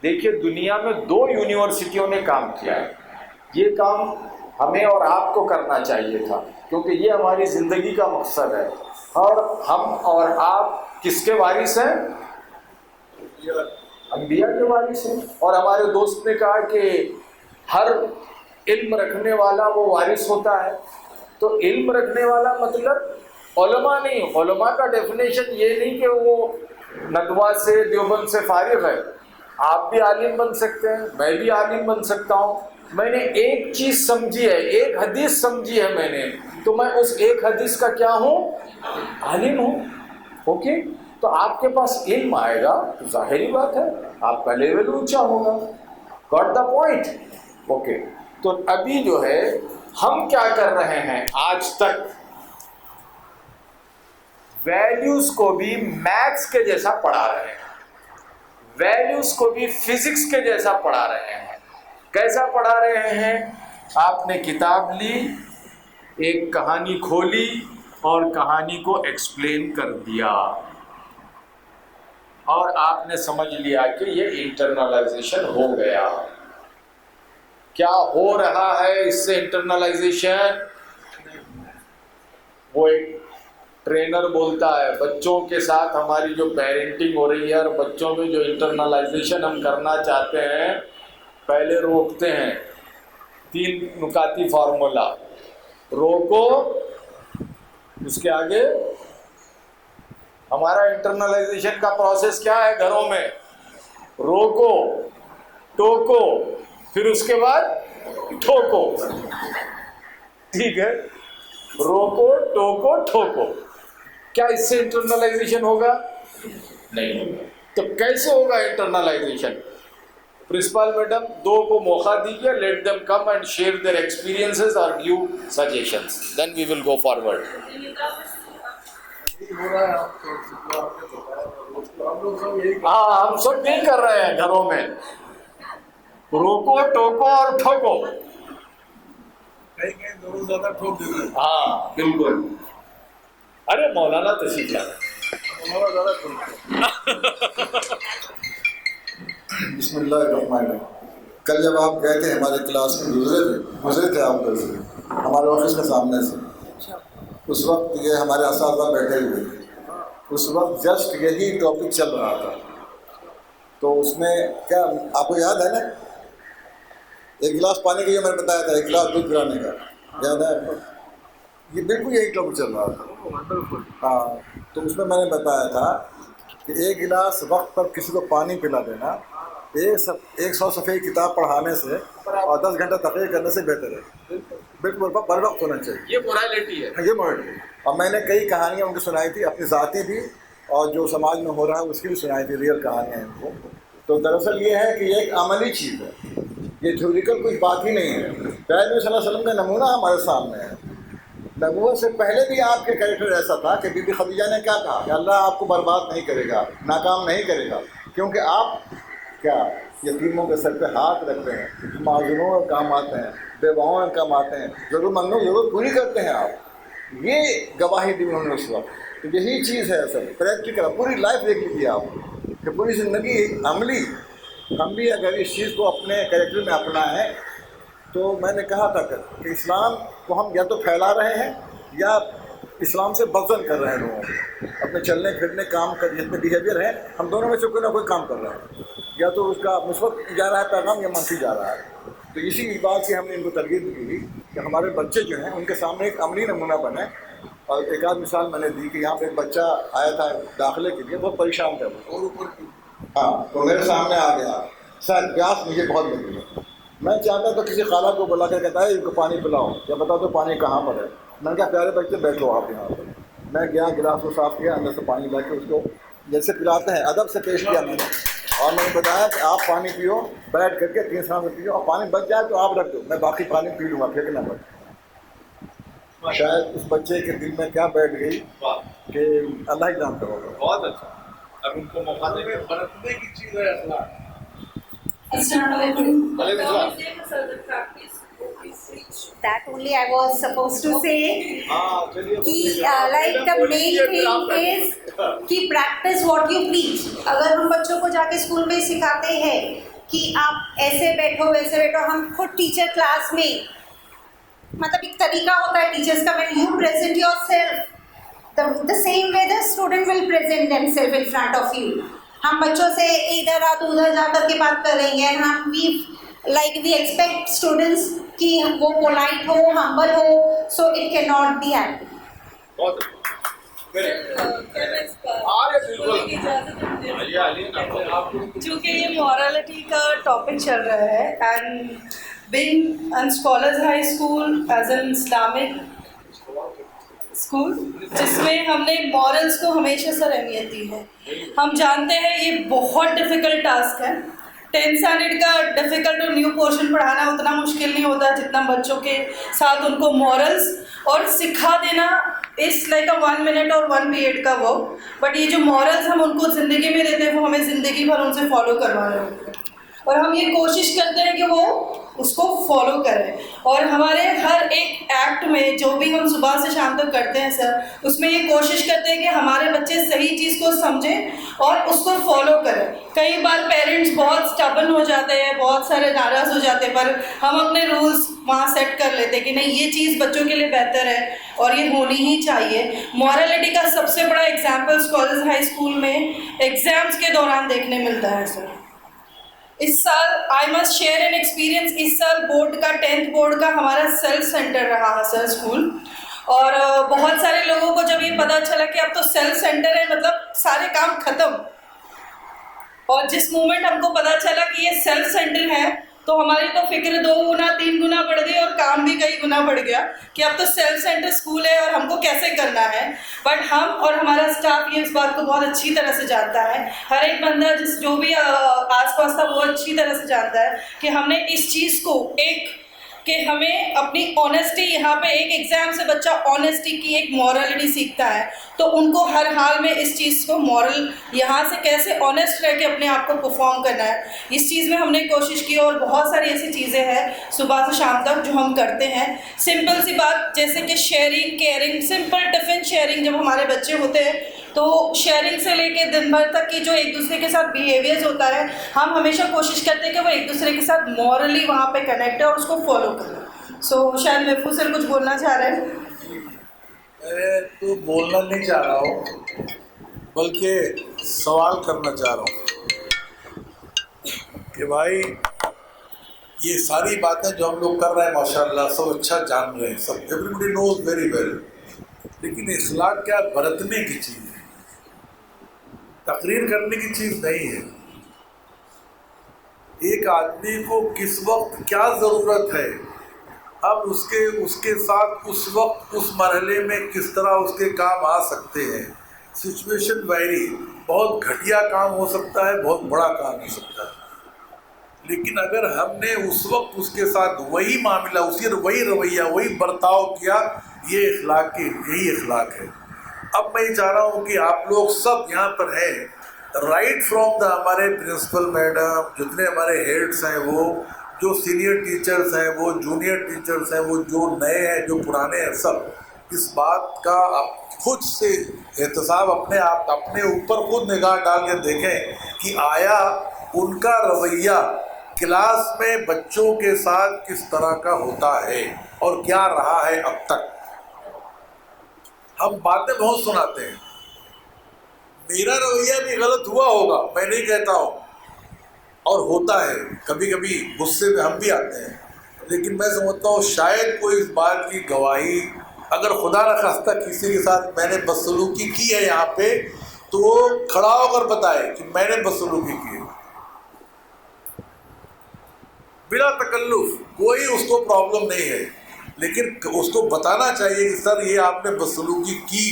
देखिए, दुनिया में 2 यूनिवर्सिटियों ने काम किया है। ये काम हमें और आपको करना चाहिए था, क्योंकि ये हमारी ज़िंदगी का मकसद है। और हम और आप किसके वारिस हैं? अंबिया के वारिस हैं। और हमारे दोस्त ने कहा कि हर इल्म रखने वाला वो वारिस होता है। तो इल्म रखने वाला मतलब उलमा नहीं, उलमा का डेफिनेशन ये नहीं कि वो नदवा से, देवबंद से फारिग है। आप भी आलिम बन सकते हैं, मैं भी आलिम बन सकता हूँ। मैंने एक चीज़ समझी है, एक हदीस समझी है मैंने, तो मैं उस एक हदीस का क्या हूँ? आलिम हूँ। ओके, तो आपके पास इल्म आएगा तो जाहिरी बात है आपका लेवल ऊंचा होगा। Got the point? ओके, तो अभी जो है हम क्या कर रहे हैं, आज तक वैल्यूज को भी मैथ्स के जैसा पढ़ा रहे हैं, वैल्यूज को भी फिजिक्स के जैसा पढ़ा रहे हैं। कैसा पढ़ा रहे हैं? आपने किताब ली, एक कहानी खोली और कहानी को एक्सप्लेन कर दिया और आपने समझ लिया कि ये इंटरनलाइजेशन हो गया। क्या हो रहा है इससे इंटरनलाइजेशन? वो एक ट्रेनर बोलता है, बच्चों के साथ हमारी जो पेरेंटिंग हो रही है और बच्चों में जो इंटरनलाइजेशन हम करना चाहते हैं, पहले रोकते हैं। 3 नुकाती फार्मूला, रोको, उसके आगे हमारा इंटरनलाइजेशन का प्रोसेस क्या है घरों में? रोको, टोको, फिर उसके बाद ठोको। ठीक है, रोको, टोको, ठोको। क्या इससे इंटरनलाइजेशन होगा? नहीं होगा। तो कैसे होगा इंटरनलाइजेशन? प्रिंसिपल मैडम, दो को मौका दीजिए, let them come and share their experiences और give suggestions, then we will go forward. हाँ, हम सब नहीं कर रहे हैं घरों में, रोको, टोको और ठोको। कहीं दोनों ज्यादा ठोक देते हैं। हाँ बिल्कुल। अरे मौलाना तशीफ ला हमारा ज्यादा ठोक। बिस्मिल्लाहिर्रहमानिर्रहीम। कल जब आप गए थे हमारे क्लास में गुजरे थे आप घर से, हमारे ऑफिस के सामने से, उस वक्त ये हमारे असातिज़ा बैठे हुए थे। उस वक्त जस्ट यही टॉपिक चल रहा था। तो उसमें क्या आपको याद है ना, एक गिलास पानी का जो मैंने बताया था, एक गिलास दूध पिलाने का, याद है आपको? ये बिल्कुल यही टॉपिक चल रहा था। हाँ, तो उसमें मैंने बताया था कि एक गिलास वक्त पर किसी को पानी पिला देना 100 सफ़े किताब पढ़ाने से और 10 घंटा तकरीर करने से बेहतर है। बिल्कुल बर वक्त होना चाहिए। ये मोरालिटी है। ये मोरालिटी। और मैंने कई कहानियाँ उनको सुनाई थी, अपनी ज़ाती भी और जो समाज में हो रहा है उसकी भी सुनाई थी, रियल कहानियाँ इनको। तो दरअसल ये है कि ये एक अमली चीज़ है, ये थ्योरिकल कुछ बात ही नहीं है। प्यारे नबी सल्लल्लाहु अलैहि वसल्लम का नमूना हमारे सामने है। नबूवत से पहले भी आपके कैरेक्टर ऐसा था कि बीबी खदीजा ने क्या कहा कि अल्लाह आपको बर्बाद नहीं करेगा, नाकाम नहीं करेगा, क्योंकि आप क्या यतीमों के सर पे हाथ रखते हैं, माजूरों का काम आते हैं, बेवाओं का काम आते हैं, ज़रूरतमंदों की ज़रूरत पूरी करते हैं आप। ये गवाही दी उन्होंने उस वक्त। तो यही चीज़ है असल प्रैक्टिकल। पूरी लाइफ देख लीजिए आप कि पूरी ज़िंदगी एक अमली। हम भी अगर इस चीज़ को अपने कैरेक्टर में अपनाएं, तो मैंने कहा था कि इस्लाम को हम या तो फैला रहे हैं या इस्लाम से बदजन कर रहे हैं लोगों को। अपने चलने फिरने काम कर जितने बिहेवियर है, हम दोनों में से कोई ना कोई काम कर रहे हैं, या तो उसका मुस्बत जा रहा है पैगाम या मंफी जा रहा है। तो इसी बात से हमने इनको तरगीब दी कि हमारे बच्चे जो हैं उनके सामने एक अमली नमूना बने। और एक आध मिसाल मैंने दी कि यहाँ पे एक बच्चा आया था दाखिले के लिए, बहुत परेशान था और ऊपर। हाँ, तो मेरे सामने आ गया, सर प्यास मुझे बहुत लगी है। मैं चाहता तो किसी खाला को बुला कर कहता है इनको पानी पिलाओ या बता दो पानी कहाँ पर है। मैंने कहा प्यारे बच्चे बैठो आप यहाँ पर। मैं गया, गिलास को साफ़ किया, अंदर से पानी ला के उसको जैसे पिलाते हैं अदब से पेश किया मैंने, और मैंने बताया कि आप पानी पियो, बैठ करके 3 सांस में पियो, और पानी बच जाए तो आप रख दो, मैं बाकी पानी पी लूँगा, फेंकना मत। शायद उस बच्चे के दिल में क्या बैठ गई कि अल्लाह ही जानता होगा। बहुत अच्छा। अब उनको मौका देंगे। बरतने की चीज़ है अखलाक। That only I was supposed to say. कि like the main thing is कि practice what you preach. अगर हम बच्चों को जाके स्कूल में सिखाते हैं कि आप ऐसे बैठो वैसे बैठो, हम खुद टीचर क्लास में, मतलब एक तरीका होता है टीचर्स का, when you present yourself the same way the student will present themselves in front of you. हम बच्चों से इधर आ तो उधर जा कर के बात करेंगे, हम we expect students कि वो पोलाइट हो, हम्बल हो, so it cannot be happening. क्योंकि ये मॉरलिटी का टॉपिक चल रहा है, and being an scholars high school as an Islamic school जिसमें हमने मॉरल्स को हमेशा सर अहमियत दी है। हम जानते हैं ये बहुत डिफ़िकल्ट टास्क है। 10th स्टैंडर्ड का डिफ़िकल्ट और न्यू पोर्शन पढ़ाना उतना मुश्किल नहीं होता जितना बच्चों के साथ उनको मॉरल्स और सिखा देना इस लाइक अ 1 मिनट और 1 पीरियड का वर्क। बट ये जो मॉरल्स हम उनको ज़िंदगी में देते हैं वो हमें ज़िंदगी भर उनसे फॉलो करवाने होते हैं, और हम ये कोशिश करते हैं कि वो उसको फॉलो करें। और हमारे हर एक एक्ट में जो भी हम सुबह से शाम तक करते हैं सर, उसमें ये कोशिश करते हैं कि हमारे बच्चे सही चीज़ को समझें और उसको फॉलो करें। कई बार पेरेंट्स बहुत स्टबन हो जाते हैं, बहुत सारे नाराज़ हो जाते हैं, पर हम अपने रूल्स वहाँ सेट कर लेते हैं कि नहीं ये चीज़ बच्चों के लिए बेहतर है और ये होनी ही चाहिए। मॉरलिटी का सबसे बड़ा एग्जाम्पल स्कॉलर्स हाई स्कूल में एग्ज़ाम्स के दौरान देखने मिलता है सर। इस साल I must share an experience, इस साल बोर्ड का 10th बोर्ड का हमारा सेल्फ सेंटर रहा है सर स्कूल, और बहुत सारे लोगों को जब ये पता चला कि अब तो सेल्फ सेंटर है, मतलब सारे काम खत्म, और जिस मोमेंट हमको पता चला कि ये सेल्फ सेंटर है तो हमारी तो फिक्र 2 गुना 3 गुना बढ़ गई और काम भी कई गुना बढ़ गया कि अब तो सेल्फ सेंटर स्कूल है और हमको कैसे करना है। बट हम और हमारा स्टाफ ये इस बात को बहुत अच्छी तरह से जानता है, हर एक बंदा जो भी आसपास था वो अच्छी तरह से जानता है कि हमने इस चीज़ को कि हमें अपनी ऑनेस्टी, यहाँ पे एक एग्ज़ाम से बच्चा ऑनेस्टी की एक मॉरलिटी सीखता है, तो उनको हर हाल में इस चीज़ को मॉरल यहाँ से कैसे ऑनेस्ट रह के अपने आप को परफॉर्म करना है, इस चीज़ में हमने कोशिश की। और बहुत सारी ऐसी चीज़ें हैं सुबह से शाम तक जो हम करते हैं। सिंपल सी बात जैसे कि sharing, caring, simple tiffin sharing. जब हमारे बच्चे होते हैं तो शेयरिंग से लेके दिन भर तक की जो एक दूसरे के साथ बिहेवियर्स होता है, हम हमेशा कोशिश करते हैं कि वो एक दूसरे के साथ मॉरली वहाँ पे कनेक्ट है और उसको फॉलो करें। सो शायद महफूज सर कुछ बोलना चाह रहे हैं। मैं तो बोलना नहीं चाह रहा हूँ, बल्कि सवाल करना चाह रहा हूँ कि भाई ये सारी बातें जो हम लोग कर रहे हैं माशाल्लाह सब अच्छा जान रहे हैं, सब एवरीबडी नोज वेरी वेल, लेकिन इखलाक क्या बरतने की चीज़ है, तकरीर करने की चीज़ नहीं है। एक आदमी को किस वक्त क्या ज़रूरत है, अब उसके साथ उस वक्त उस मरहले में किस तरह उसके काम आ सकते हैं, सिचुएशन वैरी, बहुत घटिया काम हो सकता है, बहुत बड़ा काम हो सकता है, लेकिन अगर हमने उस वक्त उसके साथ वही मामला, वही रवैया, वही बर्ताव किया, ये यही इखलाक है। अब मैं ये चाह रहा हूँ कि आप लोग सब यहाँ पर हैं, राइट फ्रॉम द हमारे प्रिंसिपल मैडम, जितने हमारे हेड्स हैं, वो जो सीनियर टीचर्स हैं, वो जूनियर टीचर्स हैं, वो जो नए हैं, जो पुराने हैं, सब इस बात का आप खुद से एहतसाब अपने ऊपर खुद निगाह डाल के देखें कि आया उनका रवैया क्लास में बच्चों के साथ किस तरह का होता है और क्या रहा है अब तक। हम बातें बहुत सुनाते हैं, मेरा रवैया भी गलत हुआ होगा, मैं नहीं कहता हूँ, और होता है, कभी कभी गुस्से में हम भी आते हैं, लेकिन मैं समझता हूँ शायद कोई इस बात की गवाही, अगर खुदा न खास्ता किसी के साथ मैंने बदसलूकी की है यहाँ पे, तो वो खड़ा होकर बताए कि मैंने बदसलूकी की है, बिना तकल्लुफ, कोई उसको प्रॉब्लम नहीं है, लेकिन उसको बताना चाहिए कि सर ये आपने बदसलूकी की।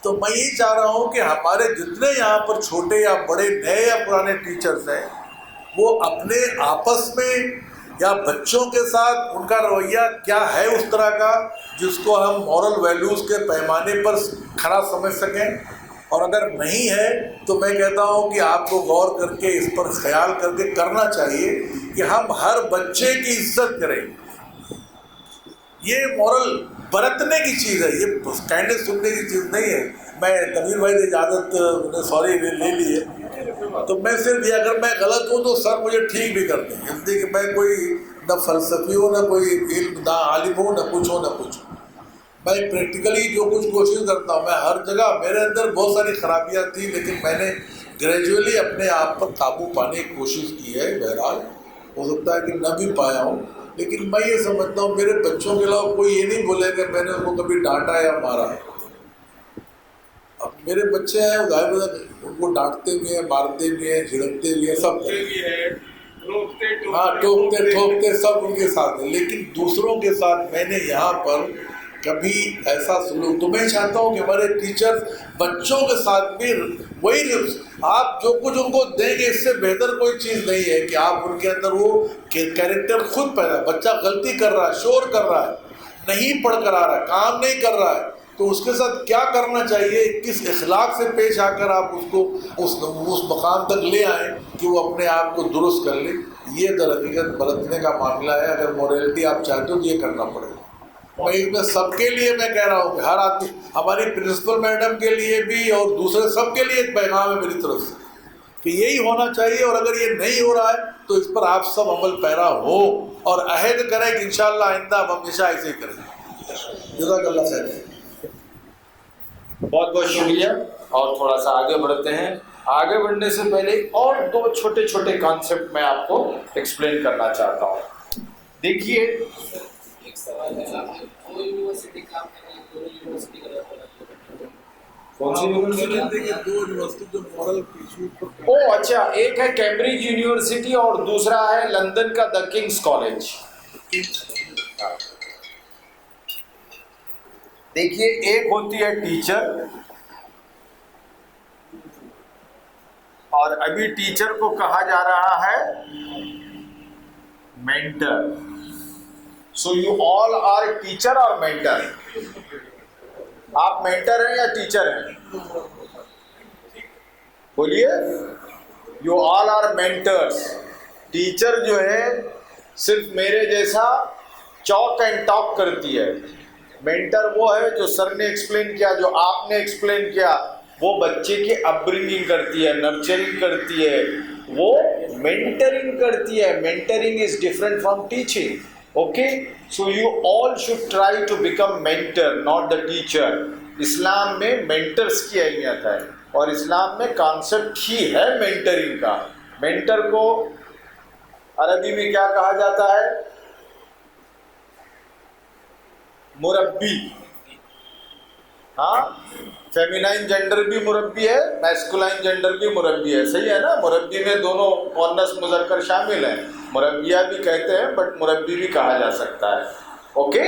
तो मैं ये चाह रहा हूँ कि हमारे जितने यहाँ पर छोटे या बड़े, नए या पुराने टीचर्स हैं, वो अपने आपस में या बच्चों के साथ उनका रवैया क्या है उस तरह का जिसको हम मॉरल वैल्यूज़ के पैमाने पर खरा समझ सकें, और अगर नहीं है तो मैं कहता हूँ कि आपको गौर करके इस पर ख्याल करके करना चाहिए कि हम हर बच्चे की इज्जत करें। ये मॉरल बरतने की चीज़ है, ये काइंडनेस सुनने की चीज़ नहीं है। मैं तमीर भाई की इजाज़त सॉरी ले ली है, तो मैं सिर्फ ये, अगर मैं गलत हूँ तो सर मुझे ठीक भी कर दें, इसलिए कि मैं कोई न फ़लसफ़ी हूँ, न कोई इल्म, ना आलिम हूँ, न कुछ हो, न कुछ। मैं प्रैक्टिकली जो कुछ कोशिश करता हूँ, मैं हर जगह, मेरे अंदर बहुत सारी खराबियाँ थी, लेकिन मैंने ग्रेजुअली अपने आप पर काबू पाने की कोशिश की है। बहरहाल हो सकता है कि न भी पाया हूँ, लेकिन मैं ये समझता हूँ मेरे बच्चों के अलावा कोई ये नहीं बोलेगा मैंने उनको कभी डांटा या मारा। अब मेरे बच्चे हैं, उनको डांटते भी हैं, मारते भी हैं, झिड़कते भी हैं, सब हाँ, टोकते ठोकते सब उनके साथ है, लेकिन दूसरों के साथ मैंने यहाँ पर कभी ऐसा सलूक, तो मैं चाहता हूँ कि हमारे टीचर्स बच्चों के साथ भी वही, आप जो कुछ उनको देंगे इससे बेहतर कोई चीज़ नहीं है कि आप उनके अंदर वो कैरेक्टर खुद पैदा, बच्चा गलती कर रहा है, शोर कर रहा है, नहीं पढ़ कर आ रहा है, काम नहीं कर रहा है, तो उसके साथ क्या करना चाहिए, किस इखलाक से पेश आकर आप उसको उस मकाम तक ले आएँ कि वो अपने आप को दुरुस्त कर ले। ये दरहकीकत बरतने का मामला है। अगर मॉरलिटी आप चाहते हो तो ये करना पड़ेगा। मैं इसमें सबके लिए मैं कह रहा हूँ कि हर आदमी, हमारी प्रिंसिपल मैडम के लिए भी और दूसरे सबके लिए एक पैगाम है मेरी तरफ से कि यही होना चाहिए, और अगर ये नहीं हो रहा है तो इस पर आप सब अमल पैरा हो और अहद करें कि इंशाअल्लाह आइंदा हम हमेशा ऐसे ही करेंगे। जज़ाकल्लाह खैर। बहुत बहुत शुक्रिया। और थोड़ा सा आगे बढ़ते हैं। आगे बढ़ने से पहले और दो छोटे छोटे कॉन्सेप्ट मैं आपको एक्सप्लेन करना चाहता हूँ। देखिए, एक सवाल है, आप दो यूनिवर्सिटी काम कर रहे हैं, दोनों यूनिवर्सिटी का कौन सी यूनिवर्सिटी? देखिए, दो यूनिवर्सिटी जो मॉडल इशू पर। ओ अच्छा, एक है कैम्ब्रिज यूनिवर्सिटी और दूसरा है लंदन का द किंग्स कॉलेज। देखिए, एक होती है टीचर, और अभी टीचर को कहा जा रहा है mentor. So you all are teacher और मेंटर। आप मेंटर हैं या टीचर हैं? बोलिए। You all are mentors. Teacher जो है सिर्फ मेरे जैसा चॉक एंड टॉक करती है। मेंटर वो है जो सर ने एक्सप्लेन किया, जो आपने एक्सप्लेन किया, वो बच्चे की अपब्रिंगिंग करती है, नर्चरिंग करती है, वो मेंटरिंग करती है। Mentoring is different from teaching. Okay, so you all should try to become mentor, not the teacher. इस्लाम में मेंटर्स की अहमियत है और इस्लाम में कॉन्सेप्ट ही है मेंटरिंग का। मेंटर को अरबी में क्या कहा जाता है? मुरब्बी। हाँ, फेमिनाइन जेंडर भी मुरब्बी है, मैस्कुलाइन जेंडर भी मुरब्बी है, सही है ना? मुरब्बी में दोनों मुअन्नस मुज़क्कर शामिल हैं। मुरब्बिया भी कहते हैं, बट मुरब्बी भी कहा जा सकता है। ओके,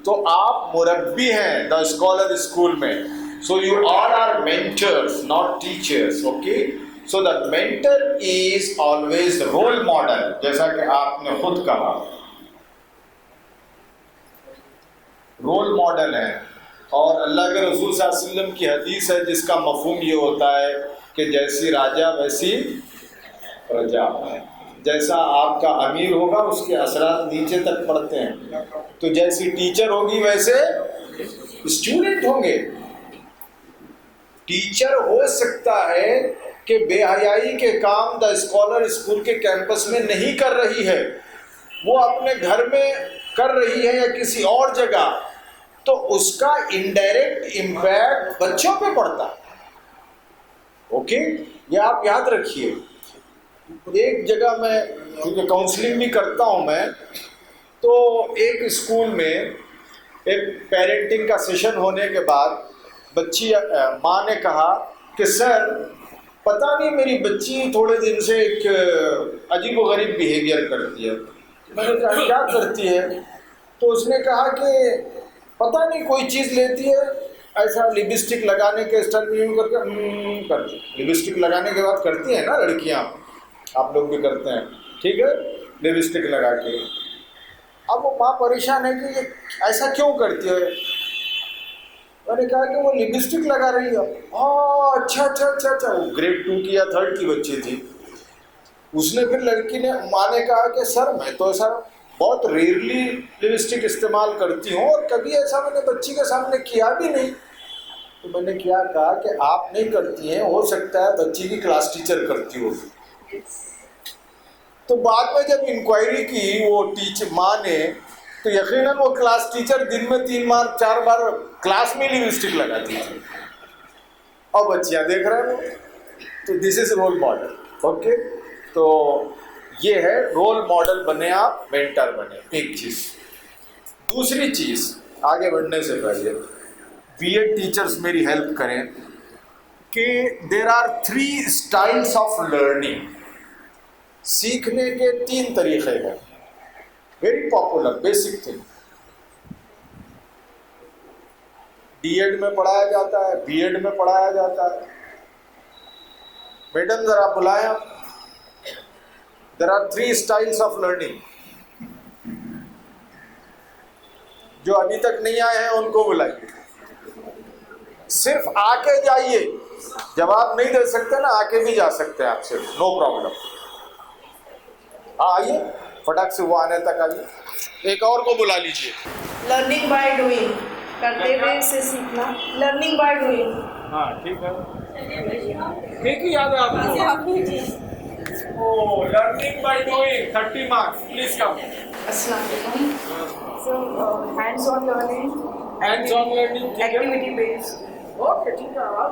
तो आप मुरब्बी हैं द स्कॉलर स्कूल में। So you all are mentors, not teachers. Okay, so the mentor is always role model, जैसा कि आपने खुद कहा, रोल मॉडल है। और अल्लाह के रसूल सल्लल्लाहु अलैहि वसल्लम की हदीस है जिसका मफहूम ये होता है कि जैसी राजा वैसी प्रजा। जैसा आपका अमीर होगा उसके असरात नीचे तक पड़ते हैं, तो जैसी टीचर होगी वैसे स्टूडेंट होंगे। टीचर हो सकता है कि बेहयाई के काम द स्कॉलर स्कूल के कैंपस में नहीं कर रही है, वो अपने घर में कर रही है या किसी और जगह, तो उसका इनडायरेक्ट इम्पैक्ट बच्चों पे पड़ता है। ओके, ये आप याद रखिए। एक जगह मैं, क्योंकि काउंसलिंग भी करता हूँ मैं, तो एक स्कूल में एक पेरेंटिंग का सेशन होने के बाद बच्ची माँ ने कहा कि सर पता नहीं मेरी बच्ची थोड़े दिन से एक अजीब व गरीब बिहेवियर करती है। मैंने कहा क्या करती है? तो उसने कहा कि पता नहीं कोई चीज़ लेती है, ऐसा लिपस्टिक लगाने के स्टाइल में यूँ करके करती। लिपस्टिक लगाने के बाद करती है ना लड़कियाँ, आप लोग भी करते हैं, ठीक है, लिपस्टिक लगा के। अब वो माँ परेशान है कि ये ऐसा क्यों करती है। मैंने कहा कि वो लिपस्टिक लगा रही है। हाँ, अच्छा अच्छा अच्छा अच्छा। वो ग्रेड 2 की या 3rd की बच्ची थी। उसने फिर लड़की ने, माँ ने कहा कि सर मैं तो ऐसा बहुत रेयरली लिपस्टिक इस्तेमाल करती हूँ और कभी ऐसा मैंने बच्ची के सामने किया भी नहीं। तो मैंने क्या कहा कि आप नहीं करती हैं, हो सकता है बच्ची की क्लास टीचर करती हो। तो बाद में जब इंक्वायरी की वो टीचर माँ ने, तो यकीनन वो क्लास टीचर दिन में 3 बार 4 बार क्लास में लिपस्टिक लगाती थी और बच्चियाँ देख रहे हैं। तो this is role model. Okay, तो ये है रोल मॉडल बने आप, मेंटर बने, एक चीज़। दूसरी चीज़, आगे बढ़ने से पहले बीएड टीचर्स मेरी हेल्प करें कि there are 3 styles of learning. सीखने के 3 तरीक़े हैं, very popular basic thing. DEd में पढ़ाया जाता है, बीएड में पढ़ाया जाता है। मैडम ज़रा बुलाएं आप। There are 3 styles of learning. जो अभी तक नहीं आए हैं उनको बुलाइए। सिर्फ आके जाइए, जवाब नहीं दे सकते ना, आके भी जा सकते हैं आप, सिर्फ नो प्रॉब्लम। हाँ आइए, फटाक से वो आने तक आइए। एक और को बुला लीजिए। लर्निंग बाय डूइंग, करते हुए से सीखना। Learning by doing. हाँ ठीक है, ठीक ही याद है आपको। Oh, learning by doing, 30 marks. Please come. Assalamualaikum. So, hands-on learning. Hands-on learning. Activity based. Okay, ठीक है। आप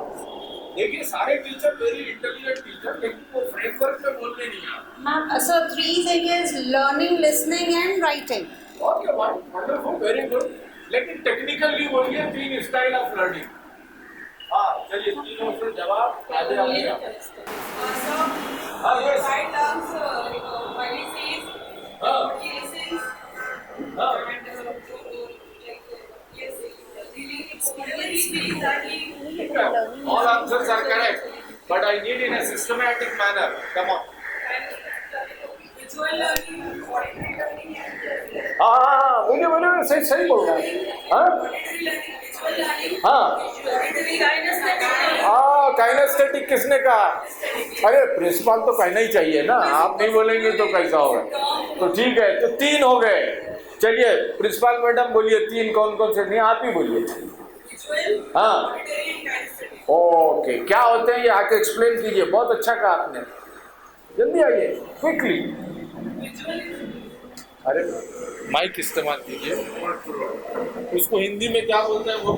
देखिए सारे टीचर वेरी इंटेलिजेंट टीचर, लेकिन वो फ्रेमवर्क में बोलने नहीं आते। So 3 things is learning, listening and writing. Okay, wonderful, very good. लेकिन टेक्निकली बोलिए 3 स्टाइल ऑफ लर्निंग। हाँ चलिए तीनों से जवाब आधे आधे। हाँ yes. Right terms, when he says, he listens, whatever he feels that he. All answers are correct, but I need in a systematic manner. Come on. Visual learning, auditory learning, हाँ बोलिए सही सही बोल रहा है। हाँ हाँ काइनेस्थेटिक किसने कहा? अरे प्रिंसिपल तो कहना ही चाहिए ना, आप नहीं बोलेंगे तो कैसा होगा? तो ठीक है, तो 3 हो गए। चलिए प्रिंसिपल मैडम बोलिए 3 कौन कौन से? नहीं आप ही बोलिए। हाँ ओके, क्या होते हैं ये आके एक्सप्लेन कीजिए। बहुत अच्छा कहा आपने, जल्दी आइए क्विकली। अरे माइक इस्तेमाल कीजिए। उसको हिंदी में क्या बोलते हैं वो?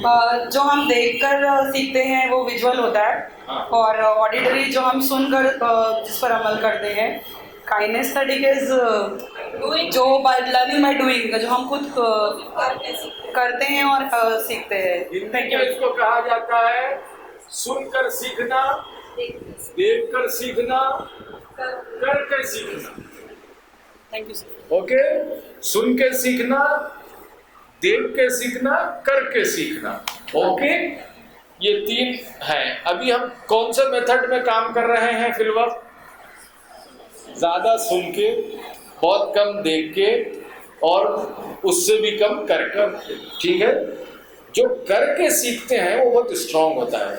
जो हम देखकर सीखते हैं वो विजुअल होता है। हाँ। और ऑडिटरी जो हम सुनकर जिस पर अमल करते हैं। काइनेस्थेटिक इज जो बाय लर्निंग बाय डूइंग, जो हम खुद करते हैं और सीखते हैं। हिंदी में इसको कहा जाता है सुनकर सीखना, देखकर सीखना, करके सीखना। Thank you sir. ओके, सुन के सीखना, देख के सीखना, करके सीखना। ओके, ये 3 हैं। अभी हम कौन से मेथड में काम कर रहे हैं फिलहाल? ज़्यादा सुन के, बहुत कम देख के और उससे भी कम कर कर। ठीक है, जो करके सीखते हैं वो बहुत स्ट्रांग होता है।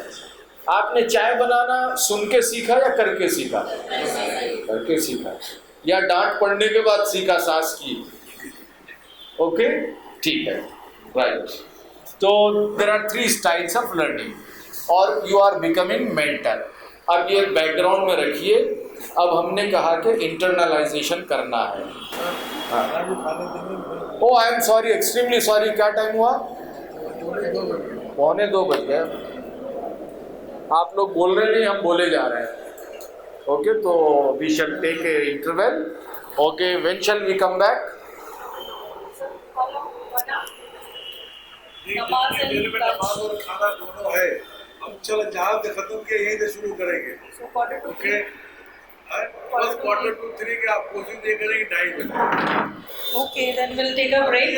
आपने चाय बनाना सुन के सीखा या करके सीखा? करके सीखा। या डांट पड़ने के बाद सीखा सास की? ओके ठीक है, राइट। तो there are 3 styles of learning और यू आर बिकमिंग मेंटर। अब ये बैकग्राउंड में रखिए। अब हमने कहा कि इंटरनलाइजेशन करना है। Oh I am sorry, extremely sorry. क्या टाइम हुआ? 1:45 बज गए। आप लोग बोल रहे नहीं, हम बोले जा रहे हैं। ओके, तो we shall take a interval. Okay, when shall we come back? नमाज और खाना दोनों है। अब चलो जहाँ से खत्म किया यहीं से शुरू करेंगे। ओके, बस 2:45 के आप कोशिश ये करेंगे 2:30 बजे। Okay, then we'll take a break.